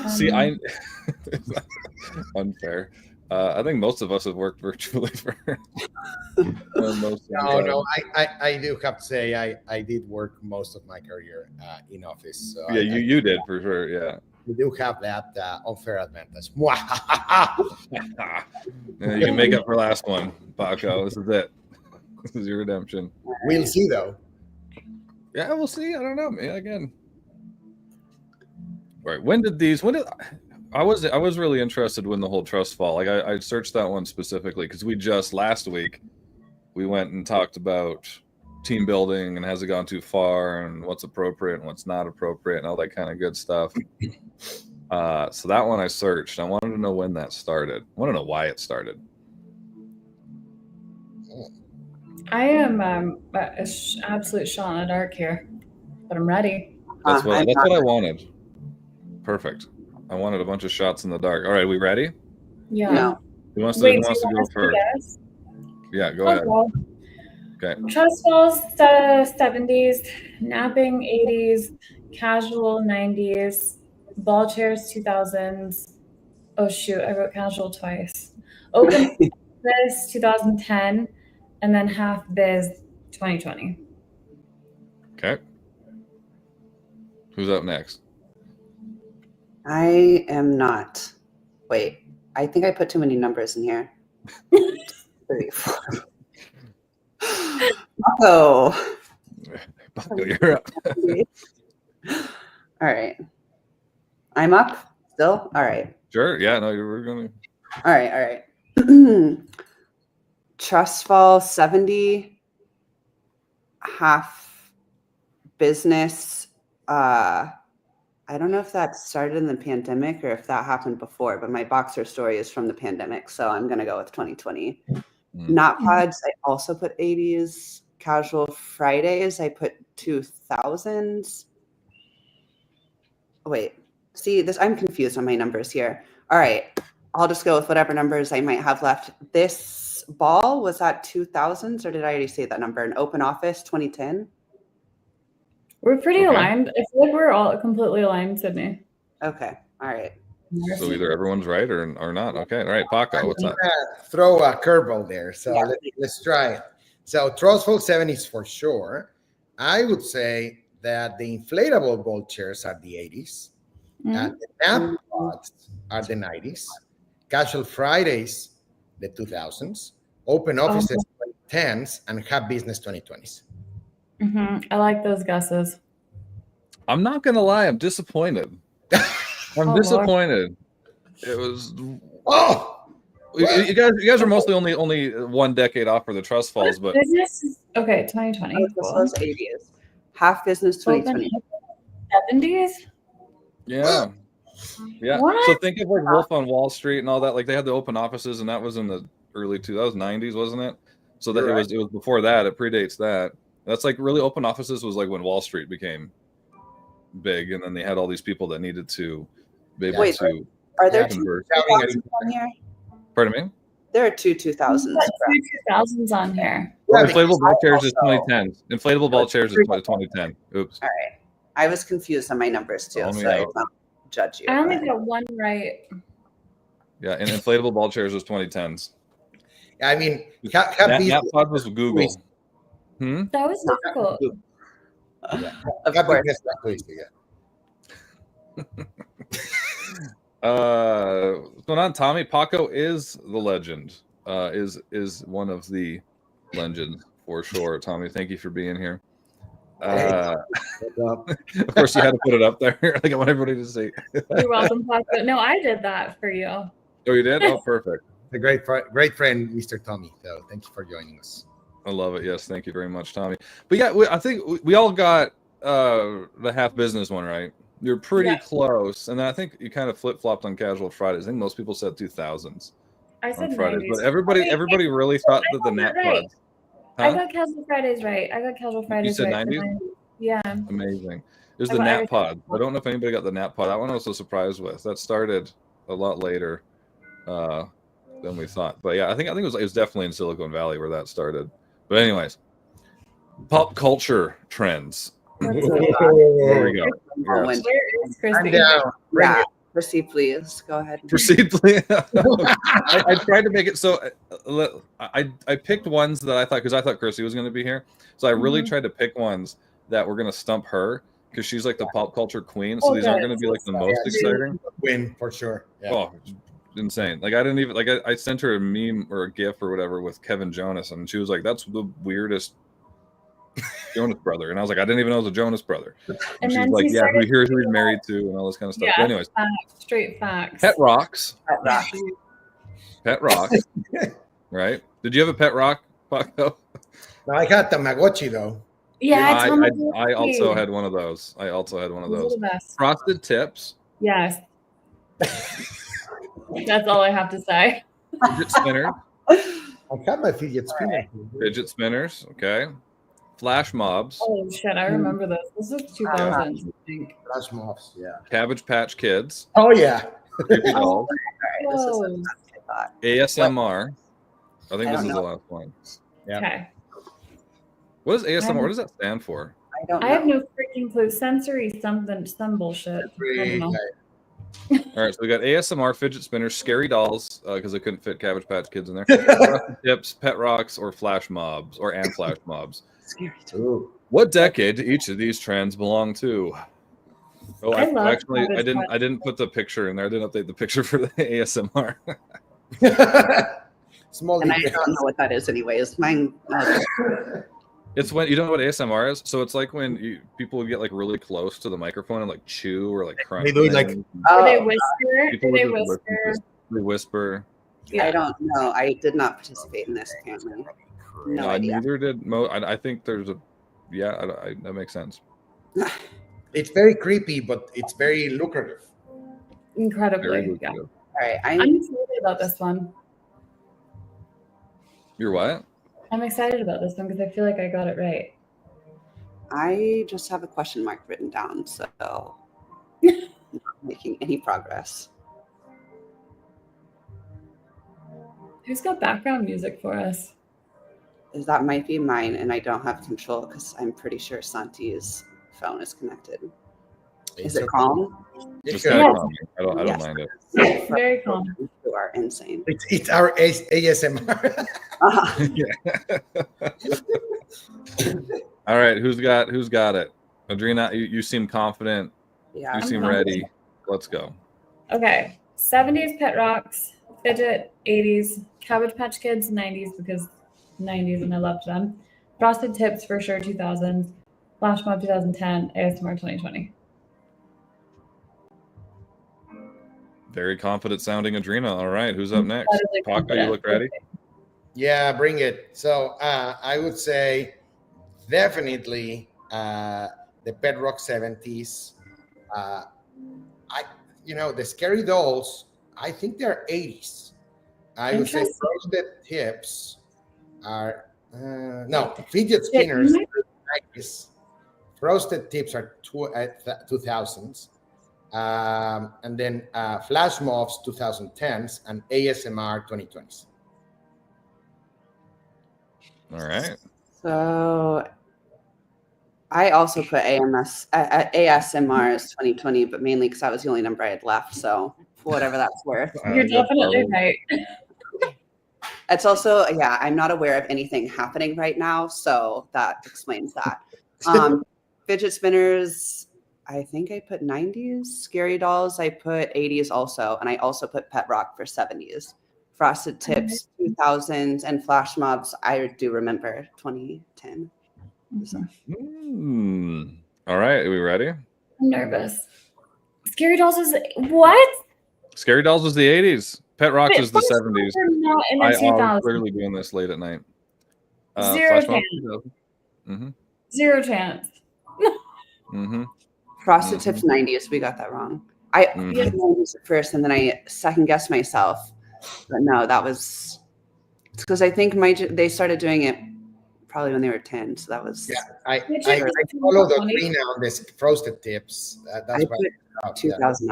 Speaker 1: See, unfair. I think most of us have worked virtually for most.
Speaker 2: No. I do have to say I did work most of my career in office. So
Speaker 1: yeah, you did for sure. Yeah,
Speaker 2: we do have that unfair advantage.
Speaker 1: Yeah, you can make up for last one, Paco. This is it. This is your redemption.
Speaker 2: We'll see, though.
Speaker 1: Yeah, we'll see. I don't know. Again. Right. I was really interested when the whole trust fall. Like I searched that one specifically because we just last week we went and talked about team building and has it gone too far and what's appropriate and what's not appropriate and all that kind of good stuff. So that one I searched. I wanted to know when that started. I want to know why it started.
Speaker 9: I am an absolute shot in the dark here, but I'm ready.
Speaker 1: That's what I wanted. Perfect. I wanted a bunch of shots in the dark. All right, we ready?
Speaker 9: Yeah.
Speaker 8: No.
Speaker 1: Who wants to go first? Yeah, go ahead. Okay.
Speaker 9: Trust falls 70s, napping 80s, casual 90s, ball chairs 2000s. Oh shoot, I wrote casual twice. Open biz 2010, and then half biz 2020.
Speaker 1: Okay. Who's up next?
Speaker 8: I am not. Wait, I think I put too many numbers in here. 3, 4. Oh.
Speaker 1: Paco, you're up.
Speaker 8: All right. I'm up still? All right.
Speaker 1: Sure. Yeah, no, we're going to.
Speaker 8: All right. Trust fall 70, half business. I don't know if that started in the pandemic or if that happened before, but my boxer story is from the pandemic, so I'm going to go with 2020. Not pods, I also put 80s. Casual Fridays, I put 2000s. Wait, see, I'm confused on my numbers here. All right, I'll just go with whatever numbers I might have left. This ball, was that 2000s, or did I already say that number? An open office, 2010?
Speaker 9: We're pretty aligned. I feel like we're all completely aligned, Sydney.
Speaker 8: Okay. All right.
Speaker 1: So either everyone's right or not. Okay. All right, Paco, what's up?
Speaker 2: Throw a curveball there. So
Speaker 8: Yeah.
Speaker 2: let's try it. So Trustful 70s for sure. I would say that the inflatable ball chairs are the 80s.
Speaker 9: Mm.
Speaker 2: The nap pods are the 90s. Casual Fridays, the 2000s. Open offices, 2010s, and Have Business 2020s.
Speaker 9: I like those guesses.
Speaker 1: I'm not gonna lie, I'm disappointed. I'm
Speaker 9: Lord.
Speaker 1: disappointed. It was
Speaker 2: Oh,
Speaker 1: you guys are mostly only 1 decade off for the trust falls, but
Speaker 9: Business is okay. 2020.
Speaker 8: This was 80s. Half Business 2020.
Speaker 9: 70s.
Speaker 1: yeah. Yeah.
Speaker 9: What?
Speaker 1: So think of like Wolf on Wall Street and all that. Like they had the open offices, and that was in the early 90s, wasn't it? So that
Speaker 2: Right.
Speaker 1: it was before that. It predates that. That's like really open offices was like when Wall Street became big, and then they had all these people that needed to be able
Speaker 8: Wait,
Speaker 1: to
Speaker 8: Are there
Speaker 2: Yeah.
Speaker 8: two
Speaker 1: convert.
Speaker 8: 2000s on here?
Speaker 1: Pardon me?
Speaker 8: There are two 2000s.
Speaker 9: Got two 2000s on here.
Speaker 2: Yeah,
Speaker 1: Inflatable ball chairs is
Speaker 8: also-
Speaker 1: 2010. Inflatable ball chairs is 2010. Oops.
Speaker 8: All right. I was confused on my numbers too,
Speaker 1: Call me
Speaker 8: so I
Speaker 1: out.
Speaker 8: don't judge you.
Speaker 9: I only
Speaker 8: but-
Speaker 9: got one right.
Speaker 1: Yeah, and inflatable ball chairs was 2010s.
Speaker 2: I mean, Have
Speaker 1: Nap
Speaker 2: Business.
Speaker 1: pod was Google. Hmm?
Speaker 9: That was difficult.
Speaker 8: Of
Speaker 2: Have
Speaker 8: course.
Speaker 2: Business 2020, yeah.
Speaker 1: What's going on, Tommy? Paco is the legend. Is one of the legends for sure. Tommy, thank you for being here. Of course, you had to put it up there. Like I want everybody to see.
Speaker 9: You're welcome, Paco. No, I did that for you.
Speaker 1: Oh, you did? Oh, perfect.
Speaker 2: A great friend, Mr. Tommy. So thank you for joining us.
Speaker 1: I love it. Yes, thank you very much, Tommy. But yeah, I think we all got the half business one right. You're pretty
Speaker 9: Yeah.
Speaker 1: close, and I think you kind of flip flopped on Casual Fridays. I think most people said 2000s
Speaker 9: I
Speaker 1: on
Speaker 9: said
Speaker 1: Fridays,
Speaker 9: 90s.
Speaker 1: but everybody really thought that the
Speaker 9: I got
Speaker 1: nap
Speaker 9: it right.
Speaker 1: pods.
Speaker 9: I
Speaker 1: Huh?
Speaker 9: got Casual Fridays right. I got Casual Fridays
Speaker 1: said
Speaker 9: right.
Speaker 1: 90s?
Speaker 9: Yeah.
Speaker 1: Amazing. There's
Speaker 9: I
Speaker 1: the
Speaker 9: got
Speaker 1: nap
Speaker 9: everything.
Speaker 1: pod. I don't know if anybody got the nap pod. That one I was so surprised with. That started a lot later than we thought. But yeah, I think it was definitely in Silicon Valley where that started. But anyways, pop culture trends. There we go.
Speaker 8: Moment.
Speaker 9: Where is
Speaker 2: I'm
Speaker 9: Christy?
Speaker 2: down. Bring
Speaker 8: Yeah.
Speaker 2: it.
Speaker 8: Proceed, please. Go ahead.
Speaker 1: Proceed, please. I tried to make it so I picked ones that I thought, because I thought Chrissy was going to be here, so I really tried to pick ones that were going to stump her, because she's like the pop culture queen. So
Speaker 9: Oh,
Speaker 1: these aren't
Speaker 9: good.
Speaker 1: going to be like the
Speaker 9: Yeah,
Speaker 1: most
Speaker 2: dude.
Speaker 1: exciting.
Speaker 2: Win for sure. Yeah.
Speaker 1: Oh, insane! Like I didn't even like I sent her a meme or a GIF or whatever with Kevin Jonas, and she was like, "That's the weirdest Jonas brother," and I was like, "I didn't even know it was a Jonas brother." And
Speaker 9: And
Speaker 1: she's
Speaker 9: then
Speaker 1: like,
Speaker 9: she
Speaker 1: "Yeah,
Speaker 9: started
Speaker 1: here's who he's
Speaker 9: doing
Speaker 1: married to, and all this kind of stuff."
Speaker 9: Yeah,
Speaker 1: But anyways,
Speaker 9: facts, straight facts.
Speaker 1: pet rocks.
Speaker 8: Pet rock.
Speaker 1: Pet rock, right? Did you have a pet rock, Paco?
Speaker 2: No, I got Tamagotchi though.
Speaker 9: Yeah,
Speaker 1: I also had one of those. I also had one of
Speaker 9: Those are
Speaker 1: those.
Speaker 9: the best.
Speaker 1: Frosted tips,
Speaker 9: Yes. That's all I have to say.
Speaker 1: fidget spinner,
Speaker 2: I got my fidget spinner.
Speaker 1: fidget spinners. Okay, flash mobs,
Speaker 9: Oh shit, I remember those. This is 2000s, I think.
Speaker 2: Flash mobs. Yeah.
Speaker 1: Cabbage Patch Kids,
Speaker 2: Oh yeah.
Speaker 1: creepy dolls,
Speaker 8: All right. This is
Speaker 9: Whoa.
Speaker 8: what I thought.
Speaker 1: ASMR. I think
Speaker 8: I
Speaker 1: this
Speaker 8: don't
Speaker 1: is the
Speaker 8: know.
Speaker 1: last one.
Speaker 2: Yeah.
Speaker 9: Okay.
Speaker 1: What is ASMR? What does that stand for?
Speaker 8: I don't
Speaker 9: I have
Speaker 8: know.
Speaker 9: no freaking clue. Sensory something, some bullshit. I don't know.
Speaker 1: All right, so we got ASMR, fidget spinners, scary dolls, because I couldn't fit Cabbage Patch Kids in there. Frosted tips, pet rocks, or flash mobs, and flash mobs.
Speaker 2: Ooh.
Speaker 1: What decade do each of these trends belong to? Oh,
Speaker 9: I love
Speaker 1: actually,
Speaker 9: Cabbage Patch.
Speaker 1: I didn't put the picture in there. I didn't update the picture for the ASMR.
Speaker 2: Small
Speaker 8: And I
Speaker 2: details.
Speaker 8: don't know what that is anyways. Mine.
Speaker 1: It's when you don't know what ASMR is. So it's like when people would get like really close to the microphone and like chew or like crunch.
Speaker 2: They do it like-
Speaker 1: things.
Speaker 9: Do they
Speaker 8: Oh,
Speaker 9: whisper?
Speaker 1: People
Speaker 9: Do they
Speaker 1: would just
Speaker 9: whisper?
Speaker 1: They whisper.
Speaker 8: I don't know. I did not participate in this apparently. No idea.
Speaker 1: Neither did Mo. I think there's a. Yeah, that makes sense.
Speaker 2: It's very creepy, but it's very lucrative.
Speaker 1: Very
Speaker 9: Incredibly.
Speaker 1: good.
Speaker 9: Yeah.
Speaker 8: All right.
Speaker 9: I'm excited about this one.
Speaker 1: You're what?
Speaker 9: I'm excited about this one because I feel like I got it right.
Speaker 8: I just have a question mark written down, so not making any progress.
Speaker 9: Who's got background music for us?
Speaker 8: That might be mine, and I don't have control because I'm pretty sure Santi's phone is connected. Is it calm?
Speaker 1: Just
Speaker 2: It's
Speaker 1: kind
Speaker 9: Yeah.
Speaker 1: of calming. I don't
Speaker 8: Yes.
Speaker 1: mind it.
Speaker 9: Very calm.
Speaker 8: You are insane.
Speaker 2: it's our ASMR.
Speaker 1: All right, who's got it? Adrina, you seem confident.
Speaker 8: Yeah.
Speaker 1: You
Speaker 9: I'm
Speaker 1: seem
Speaker 9: confident.
Speaker 1: ready. Let's go.
Speaker 9: Okay. 70s Pet Rocks, Fidget 80s, Cabbage Patch Kids 90s because 90s and I loved them. Frosted Tips for sure 2000s, Flash Mob 2010, ASMR 2020.
Speaker 1: Very confident sounding Adrina. All right, who's up next?
Speaker 9: Incredibly
Speaker 1: Paco, you
Speaker 9: confident.
Speaker 1: look ready?
Speaker 2: Yeah, bring it. So I would say definitely the Pet Rock 70s. The Scary Dolls, I think they're 80s. I would say
Speaker 9: Interesting.
Speaker 2: Frosted Tips are no Fidget Spinners.
Speaker 9: might-
Speaker 2: 90s. Frosted Tips are 2000s. And then Flash Mobs 2010s and ASMR 2020s.
Speaker 1: All right.
Speaker 8: So I also put ASMR as 2020, but mainly because that was the only number I had left. So for whatever that's worth.
Speaker 9: You're definitely right.
Speaker 8: It's also, yeah, I'm not aware of anything happening right now. So that explains that. Fidget Spinners, I think I put 90s. Scary Dolls, I put 80s also. And I also put Pet Rock for 70s. Frosted Tips, 2000s. And Flash Mobs, I do remember 2010. So.
Speaker 1: All right, are we ready?
Speaker 9: I'm nervous. Scary Dolls is what?
Speaker 1: Scary Dolls was the 80s. Pet Rocks
Speaker 9: But
Speaker 1: is the
Speaker 9: Flash Mobs
Speaker 1: 70s.
Speaker 9: are not in the
Speaker 1: I
Speaker 9: 2000s.
Speaker 1: was clearly doing this late at night.
Speaker 9: Zero
Speaker 1: Flash Mob
Speaker 9: chance.
Speaker 1: 2000.
Speaker 9: Zero chance.
Speaker 1: Mm-hmm.
Speaker 8: Frosted Tips 90s, we got that wrong. I put 90s at first and then I second guessed myself. But no, that was because I think they started doing it probably when they were 10. So that was
Speaker 2: I
Speaker 9: Which
Speaker 2: I
Speaker 9: is
Speaker 2: follow the
Speaker 9: 20.
Speaker 2: green on this Frosted Tips. That's
Speaker 8: I
Speaker 2: why
Speaker 8: put 2000,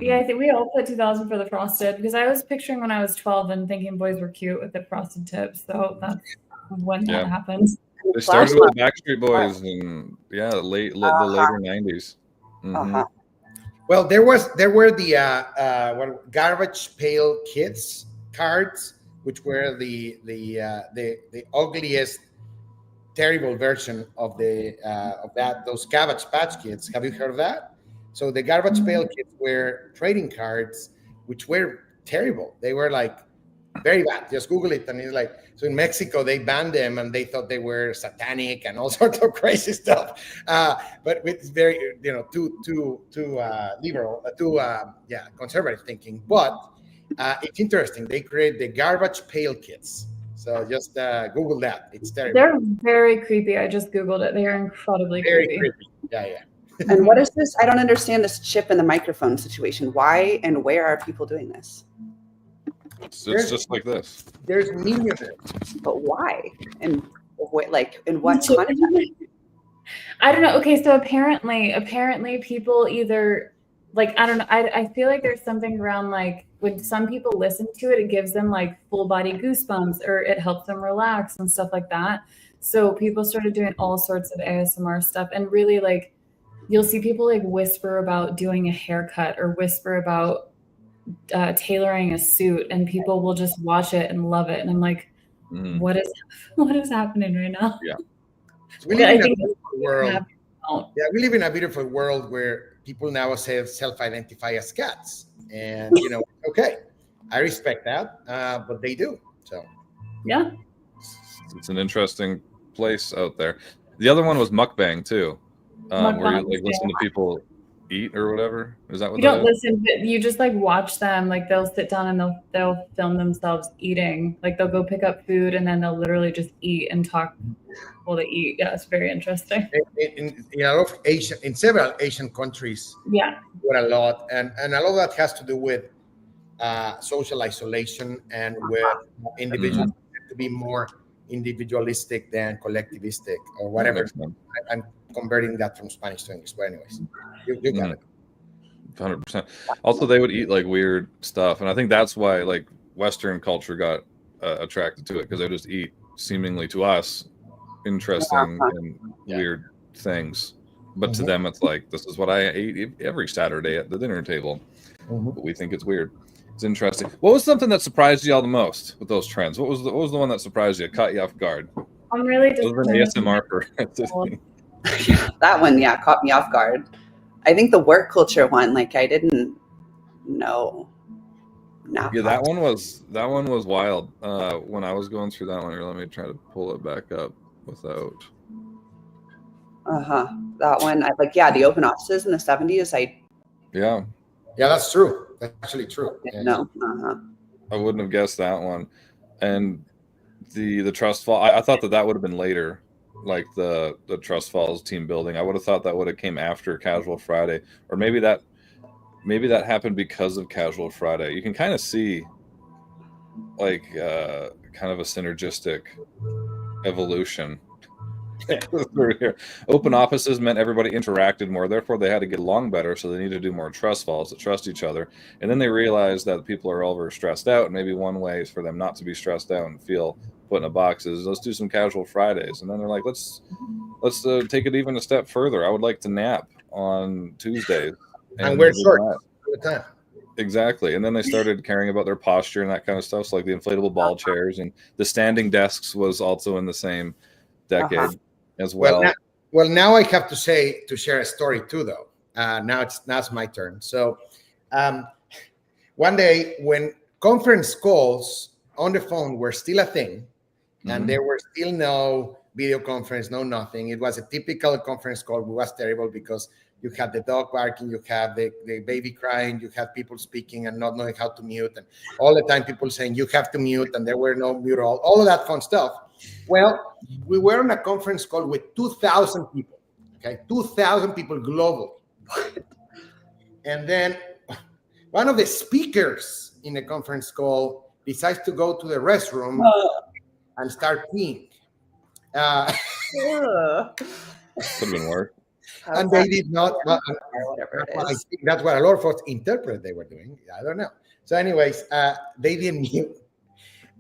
Speaker 9: Yeah, I think we all put 2000 for the frosted because I was picturing when I was 12 and thinking boys were cute with the frosted tips. So that's when
Speaker 1: Yeah.
Speaker 9: that happens.
Speaker 1: They started with the Backstreet Boys and the later 90s. Mhm.
Speaker 2: Well, there were the Garbage Pail Kids cards, which were the ugliest, terrible version of those Cabbage Patch Kids. Have you heard of that? So the Garbage Pail Kids were trading cards, which were terrible. They were like very bad. Just Google it, and it's like, so in Mexico they banned them, and they thought they were satanic and all sorts of crazy stuff. But with very, too liberal, conservative thinking. But it's interesting. They create the Garbage Pail Kids. So just Google that. It's terrible.
Speaker 9: They're very creepy. I just Googled it. They are incredibly
Speaker 2: Very
Speaker 9: creepy.
Speaker 2: creepy. Yeah.
Speaker 8: And what is this? I don't understand this chip in the microphone situation. Why and where are people doing this?
Speaker 1: It's just like this.
Speaker 2: There's millions of them.
Speaker 8: But why? And in what
Speaker 9: So-
Speaker 8: context?
Speaker 9: I don't know. Okay, so apparently people either like I don't know. I feel like there's something around like when some people listen to it, it gives them like full body goosebumps or it helps them relax and stuff like that. So people started doing all sorts of ASMR stuff and really like you'll see people like whisper about doing a haircut or whisper about tailoring a suit and people will just watch it and love it. And I'm like, what is happening right now?
Speaker 1: Yeah.
Speaker 2: We live
Speaker 9: I
Speaker 2: in a
Speaker 9: think
Speaker 2: beautiful world.
Speaker 9: Oh.
Speaker 2: Yeah, we live in a beautiful world where people now self-identify as cats, and okay, I respect that, but they do. So
Speaker 9: yeah,
Speaker 1: it's an interesting place out there. The other one was mukbang too, where you
Speaker 9: Mukbangs,
Speaker 1: like listen to people eat or whatever. Is that what
Speaker 9: you don't
Speaker 1: that is?
Speaker 9: listen, but you just like watch them. Like they'll sit down and they'll film themselves eating. Like they'll go pick up food and then they'll literally just eat and talk while they eat. Yeah, it's very interesting.
Speaker 2: in a lot of in several Asian countries,
Speaker 9: Yeah,
Speaker 2: do it a lot, and a lot of that has to do with social isolation and with individuals to be more individualistic than collectivistic or whatever. I'm converting that from Spanish to English, but anyways, you got it.
Speaker 1: 100%. Also, they would eat like weird stuff, and I think that's why like Western culture got attracted to it because they just eat seemingly to us interesting and weird things. But to them, it's like, this is what I ate every Saturday at the dinner table. But we think it's weird. It's interesting. What was something that surprised you all the most with those trends? What was the one that surprised you, caught you off guard?
Speaker 9: I'm really
Speaker 1: It was an ASMR for
Speaker 8: That one, yeah, caught me off guard. I think the work culture one, like I didn't know.
Speaker 1: Yeah, that one was wild. When I was going through that one, let me try to pull it back up without.
Speaker 8: That one, the open offices in the 70s.
Speaker 2: Yeah, that's true. That's actually true.
Speaker 8: No.
Speaker 1: I wouldn't have guessed that one. And the Trust Fall, I thought that would have been later, like the Trust Falls team building. I would have thought that would have came after Casual Friday, or maybe that happened because of Casual Friday. You can kind of see like kind of a synergistic evolution. Open offices meant everybody interacted more, therefore they had to get along better, so they needed to do more trust falls to trust each other. And then they realized that people are over stressed out, and maybe one way is for them not to be stressed out and feel put in a box is let's do some Casual Fridays. And then they're like, let's take it even a step further. I would like to nap on Tuesdays
Speaker 2: and wear shorts all the time.
Speaker 1: Exactly. And then they started caring about their posture and that kind of stuff. So like the inflatable ball chairs and the standing desks was also in the same decade as well.
Speaker 2: Now I have to share a story too, though. Now it's my turn. So one day when conference calls on the phone were still a thing, and there were still no video conference, no nothing. It was a typical conference call. It was terrible because you had the dog barking, you had the baby crying, you had people speaking and not knowing how to mute, and all the time people saying you have to mute, and there were no mute all of that fun stuff. Well, we were on a conference call with 2,000 people, okay? 2,000 people globally. And then one of the speakers in the conference call decides to go to the restroom and start peeing.
Speaker 1: Could have been worse.
Speaker 2: And they did not. I think that's what a lot of folks interpret they were doing. I don't know. So anyways, they didn't mute.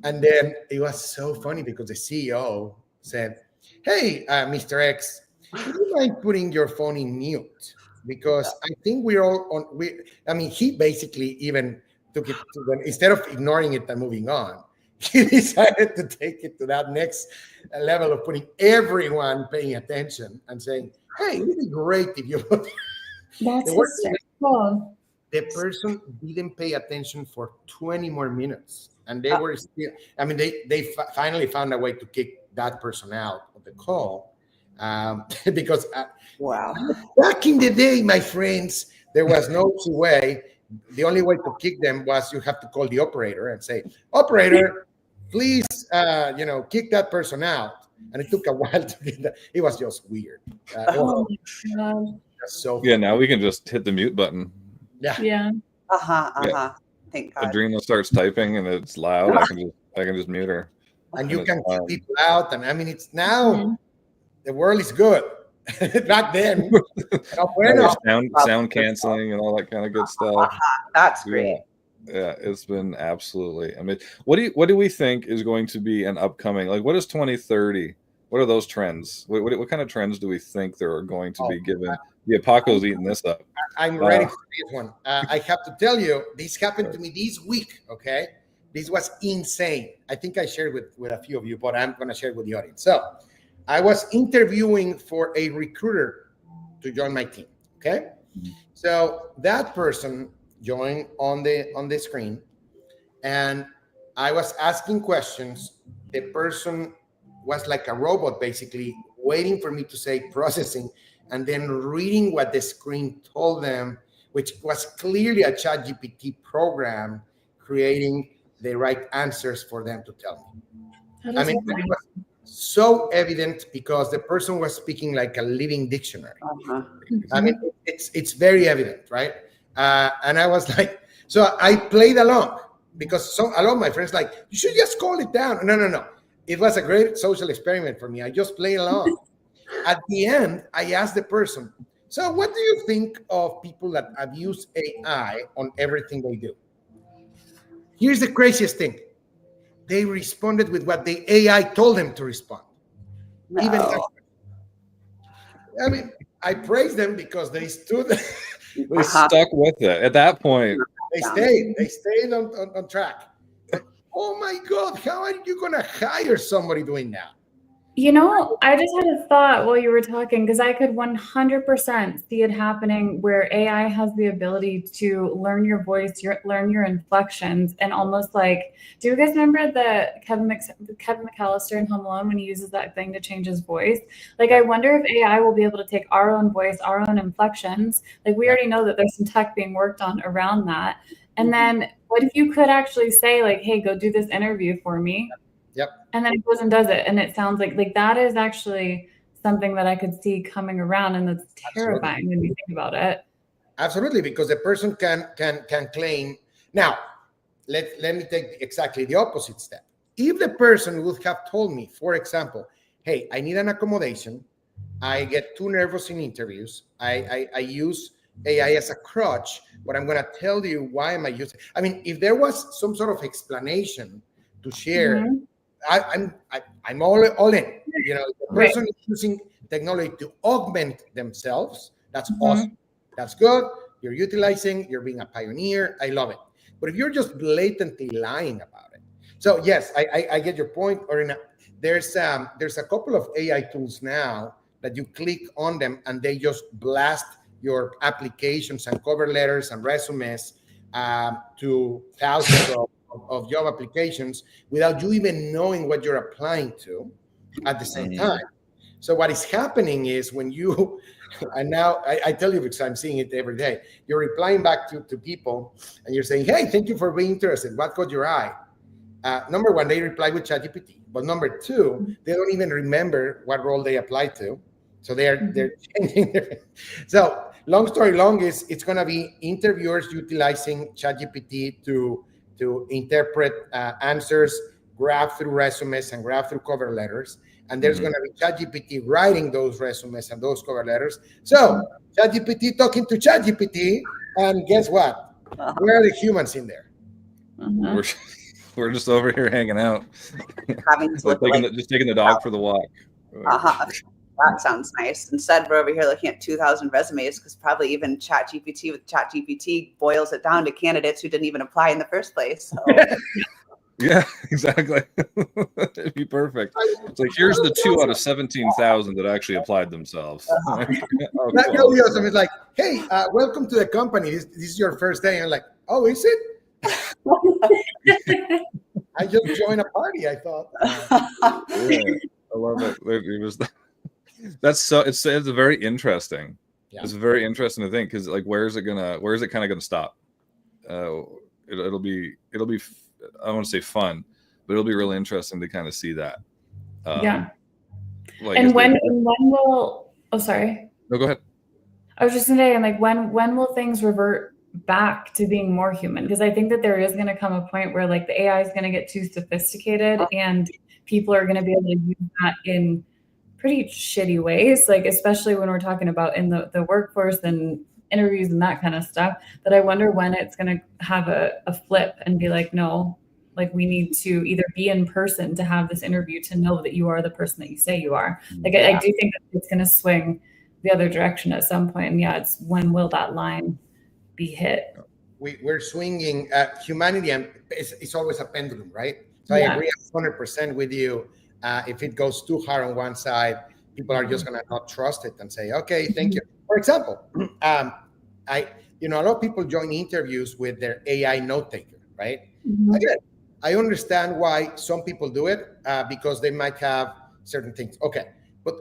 Speaker 2: And then it was so funny because the CEO said, "Hey, Mr. X, would you mind putting your phone in mute? Because I think we're all on." He basically even took it to them, instead of ignoring it and moving on, he decided to take it to that next level of putting everyone paying attention and saying, "Hey, it would be great if you."
Speaker 9: That's hysterical.
Speaker 2: The person didn't pay attention for 20 more minutes. And they were still, they finally found a way to kick that person out of the call. Because back in the day, my friends, there was no way. The only way to kick them was you have to call the operator and say, "Operator, please, kick that person out." And it took a while to get that. It was just weird.
Speaker 9: Oh my God.
Speaker 2: So
Speaker 1: yeah, now we can just hit the mute button.
Speaker 9: Yeah.
Speaker 8: Thank God.
Speaker 1: Adrena starts typing and it's loud. I can just mute her.
Speaker 2: And you can keep people out. And it's now the world is good. Back then, sound canceling and all that kind of good stuff.
Speaker 8: That's great.
Speaker 1: Yeah, it's been absolutely. What do we think is going to be an upcoming, like, what is 2030? What are those trends? What kind of trends do we think there are going to be given? Yeah, Paco's eating this up.
Speaker 2: I'm ready for this one. I have to tell you, this happened to me this week, okay? This was insane. I think I shared with a few of you, but I'm going to share it with the audience. So I was interviewing for a recruiter to join my team, okay? So that person joined on the screen, and I was asking questions. The person was like a robot, basically, waiting for me to say processing, and then reading what the screen told them, which was clearly a ChatGPT program creating the right answers for them to tell me. It was so evident because the person was speaking like a living dictionary. It's very evident, right? And I was like, so I played along because a lot of my friends like, you should just call it down. No. It was a great social experiment for me. I just played along. At the end, I asked the person, so what do you think of people that abuse AI on everything they do? Here's the craziest thing. They responded with what the AI told them to respond.
Speaker 8: No.
Speaker 2: Even I praise them because they stood.
Speaker 1: They stuck with it. At that point,
Speaker 2: They stayed on track. But, oh my God, how are you going to hire somebody doing that?
Speaker 9: You know, I just had a thought while you were talking, because I could 100% see it happening where AI has the ability to learn your voice, learn your inflections, and almost like, do you guys remember the Kevin McAllister in Home Alone when he uses that thing to change his voice? Like, I wonder if AI will be able to take our own voice, our own inflections. Like, we already know that there's some tech being worked on around that. And then what if you could actually say, like, hey, go do this interview for me?
Speaker 2: Yep.
Speaker 9: And then it goes and does it. And it sounds like that is actually something that I could see coming around, and that's terrifying when you think about it.
Speaker 2: Absolutely, because the person can claim. Now, let me take exactly the opposite step. If the person would have told me, for example, hey, I need an accommodation, I get too nervous in interviews, I use AI as a crutch, but I'm going to tell you why am I using. I mean, if there was some sort of explanation to share, I'm all in. You know, the person is using technology to augment themselves. That's awesome. That's good. You're utilizing. You're being a pioneer. I love it. But if you're just blatantly lying about it, so yes, I get your point. Or there's a couple of AI tools now that you click on them and they just blast your applications and cover letters and resumes to thousands of job applications without you even knowing what you're applying to at the same time. So what is happening is when you, and now I tell you because I'm seeing it every day, you're replying back to people and you're saying, hey, thank you for being interested. What caught your eye? Number one, they reply with ChatGPT. But number two, they don't even remember what role they applied to. So they're changing their. So long story long is it's going to be interviewers utilizing ChatGPT to interpret answers, grab through resumes and grab through cover letters. And there's going to be ChatGPT writing those resumes and those cover letters. So ChatGPT talking to ChatGPT, and guess what? Where are the humans in there?
Speaker 1: We're just over here hanging out, just taking the dog for the walk.
Speaker 8: That sounds nice. Instead, we're over here looking at 2,000 resumes because probably even ChatGPT boils it down to candidates who didn't even apply in the first place. So.
Speaker 1: Yeah, exactly. It'd be perfect. It's like, here's the 2 out of 17,000 that actually applied themselves.
Speaker 2: That really awesome. It's like, hey, welcome to the company. This is your first day. And I'm like, oh, is it? I just joined a party, I thought.
Speaker 1: Yeah, I love it. It was. It's very interesting. Yeah. It's very interesting to think because like where is it kind of gonna stop? It'll be I don't want to say fun, but it'll be really interesting to kind of see that.
Speaker 9: Yeah. Like, and when will? Oh, sorry.
Speaker 1: No, go ahead.
Speaker 9: I was just gonna say, and like when will things revert back to being more human? Because I think that there is going to come a point where like the AI is going to get too sophisticated and people are going to be able to use that in pretty shitty ways, like especially when we're talking about in the workforce and interviews and that kind of stuff, that I wonder when it's going to have a flip and be like, no, like we need to either be in person to have this interview to know that you are the person that you say you are. Like I do think that it's going to swing the other direction at some point. And it's when will that line be hit?
Speaker 2: We're swinging humanity, and it's always a pendulum, right? So I agree 100% with you. If it goes too hard on one side, people are just going to not trust it and say, okay, thank you. For example, a lot of people join interviews with their AI note taker, right? Again, I understand why some people do it because they might have certain things. Okay. But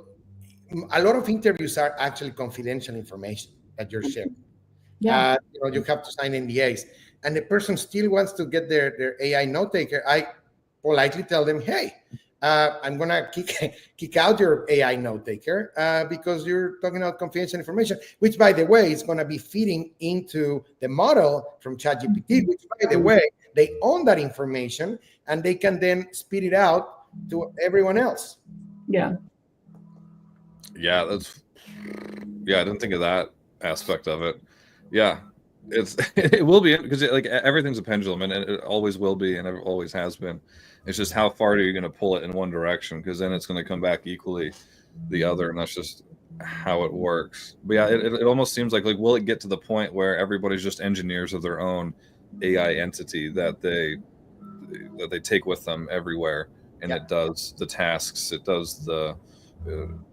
Speaker 2: a lot of interviews are actually confidential information that you're sharing. Yeah. You have to sign NDAs, and the person still wants to get their AI note taker. I politely tell them, hey, I'm going to kick out your AI note taker because you're talking about confidential information, which, by the way, is going to be feeding into the model from ChatGPT, which, by the way, they own that information and they can then spit it out to everyone else.
Speaker 9: Yeah.
Speaker 1: Yeah, I didn't think of that aspect of it. Yeah, it will be because like everything's a pendulum, and it always will be, and it always has been. It's just how far are you going to pull it in one direction, because then it's going to come back equally the other, and that's just how it works. But yeah, it almost seems like will it get to the point where everybody's just engineers of their own AI entity that they take with them everywhere, and it does the tasks, it does the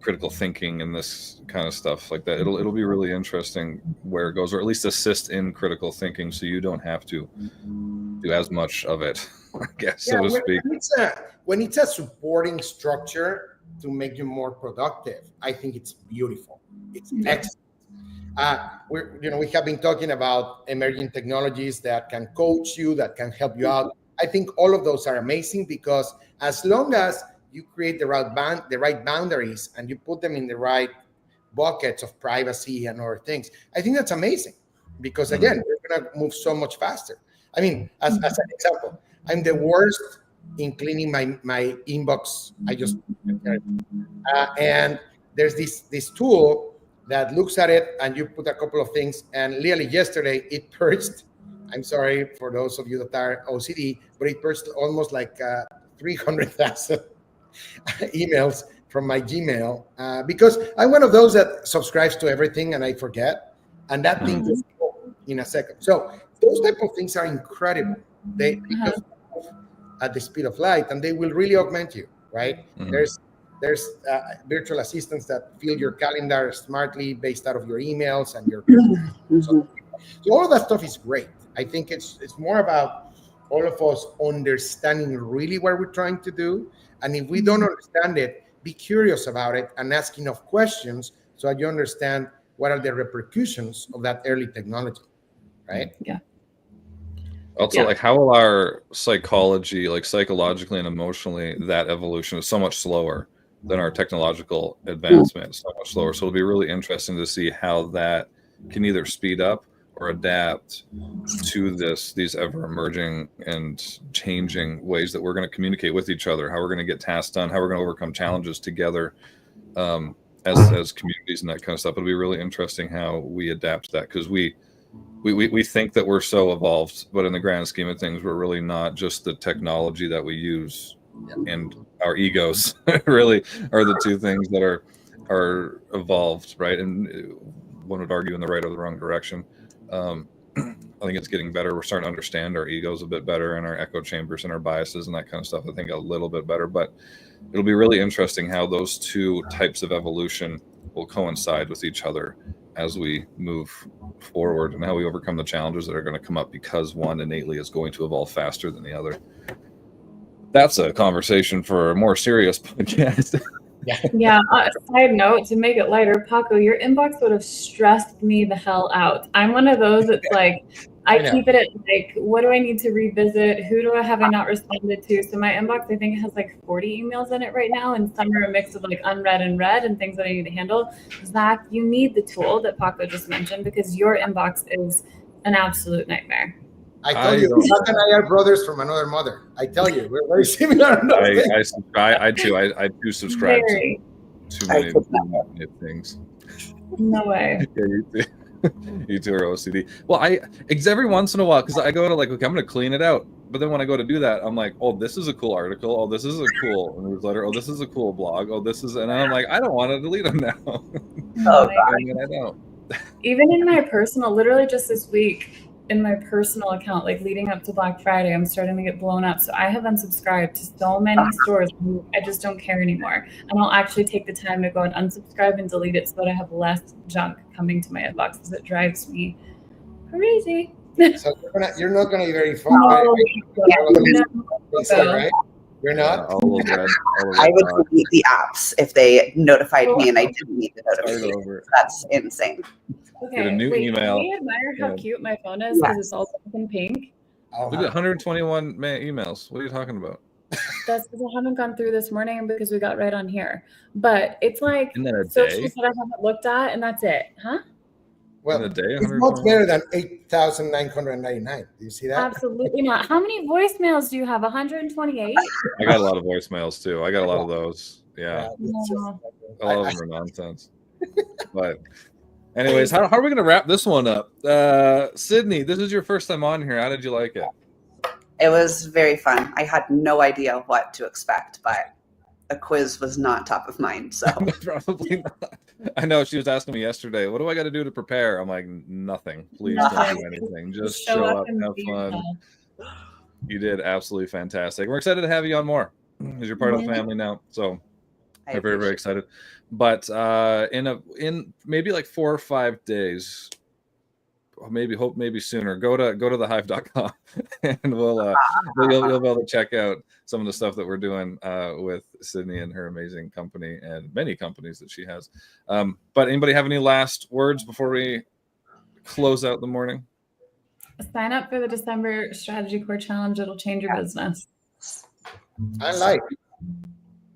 Speaker 1: critical thinking and this kind of stuff like that. It'll be really interesting where it goes, or at least assist in critical thinking, so you don't have to do as much of it, I guess, so to speak.
Speaker 2: When it's a supporting structure to make you more productive, I think it's beautiful. It's excellent. We have been talking about emerging technologies that can coach you, that can help you out. I think all of those are amazing, because as long as you create the right boundaries and you put them in the right buckets of privacy and other things, I think that's amazing, because again, we're going to move so much faster. I mean, as an example, I'm the worst in cleaning my inbox. And there's this tool that looks at it, and you put a couple of things, and literally yesterday it purged. I'm sorry for those of you that are OCD, but it purged almost like 300,000 emails from my Gmail, because I'm one of those that subscribes to everything and I forget, and that thing just goes in a second. So those type of things are incredible. They because at the speed of light, and they will really augment you, right? There's virtual assistants that fill your calendar smartly based out of your emails and your so all of that stuff is great. I think it's more about all of us understanding really what we're trying to do, and if we don't understand it, be curious about it and ask enough questions so that you understand what are the repercussions of that early technology, right?
Speaker 9: Yeah.
Speaker 1: Also, how will our psychologically and emotionally, that evolution is so much slower than our technological advancement, so much slower. So it'll be really interesting to see how that can either speed up or adapt to these ever emerging and changing ways that we're going to communicate with each other, how we're going to get tasks done, how we're going to overcome challenges together as communities and that kind of stuff. It'll be really interesting how we adapt to that, because we think that we're so evolved, but in the grand scheme of things, we're really not. Just the technology that we use and our egos really are the two things that are evolved, right? And one would argue in the right or the wrong direction. I think it's getting better. We're starting to understand our egos a bit better, and our echo chambers and our biases and that kind of stuff, I think a little bit better. But it'll be really interesting how those two types of evolution will coincide with each other as we move forward, and how we overcome the challenges that are going to come up because one innately is going to evolve faster than the other. That's a conversation for a more serious podcast.
Speaker 9: Yeah. Side note, to make it lighter, Paco, your inbox would have stressed me the hell out. I'm one of those that's like, I keep it at like, what do I need to revisit? Who have I not responded to? So my inbox, I think it has like 40 emails in it right now, and some are a mix of like unread and read and things that I need to handle. Zach, you need the tool that Paco just mentioned, because your inbox is an absolute nightmare.
Speaker 2: I told you, Zach and I are brothers from another mother. I tell you, we're very similar.
Speaker 1: I do subscribe to too many things.
Speaker 9: No way.
Speaker 1: Yeah, you two are OCD. Well, every once in a while, because I go to like, okay, I'm going to clean it out. But then when I go to do that, I'm like, oh, this is a cool article. Oh, this is a cool newsletter. Oh, this is a cool blog. Oh, this is, and I'm like, I don't want to delete them now.
Speaker 9: Oh,
Speaker 1: I don't.
Speaker 9: Even in my personal, literally just this week, in my personal account, like leading up to Black Friday, I'm starting to get blown up. So I have unsubscribed to so many stores. I just don't care anymore. And I'll actually take the time to go and unsubscribe and delete it so that I have less junk coming to my inbox, because it drives me crazy.
Speaker 2: So you're not going to be very fun.
Speaker 9: No,
Speaker 2: right? You're not?
Speaker 8: I would delete the apps if they notified me and I didn't need the notification. That's insane.
Speaker 9: Okay,
Speaker 1: get a new email.
Speaker 9: Can you admire how cute my phone is? Because it's all in pink.
Speaker 1: Look at 121 emails. What are you talking about?
Speaker 9: That's because I haven't gone through this morning because we got right on here. But it's like
Speaker 1: socials
Speaker 9: that I haven't looked at, and that's it, huh?
Speaker 2: Well, it's much better than 8,999. Do you see that?
Speaker 9: Absolutely not. How many voicemails do you have? 128?
Speaker 1: I got a lot of voicemails too. I got a lot of those. Yeah. A lot of them are nonsense. But anyways, how are we going to wrap this one up? Sydney, this is your first time on here. How did you like it?
Speaker 8: It was very fun. I had no idea what to expect, but a quiz was not top of mind. So
Speaker 1: probably not. I know she was asking me yesterday, what do I got to do to prepare? I'm like, nothing. Please don't do anything. Just show up,
Speaker 9: and
Speaker 1: have
Speaker 9: be
Speaker 1: fun.
Speaker 9: yourself.
Speaker 1: You did absolutely fantastic. We're excited to have you on more because you're part of the family now. So we're very, very excited. But in maybe like 4 or 5 days, maybe sooner, go to thehive.com and you'll be able to check out some of the stuff that we're doing with Sydney and her amazing company and many companies that she has. But anybody have any last words before we close out the morning?
Speaker 9: Sign up for the December Strategy Core Challenge. It'll change your business.
Speaker 2: I like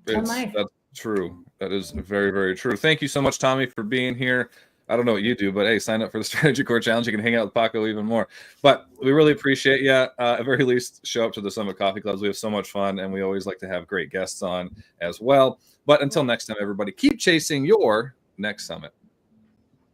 Speaker 9: life.
Speaker 1: That's true. That is very, very true. Thank you so much, Tommy, for being here. I don't know what you do, but hey, sign up for the Strategy Core Challenge. You can hang out with Paco even more. But we really appreciate you. At very least, show up to the Summit Coffee Clubs. We have so much fun, and we always like to have great guests on as well. But until next time, everybody, keep chasing your next summit.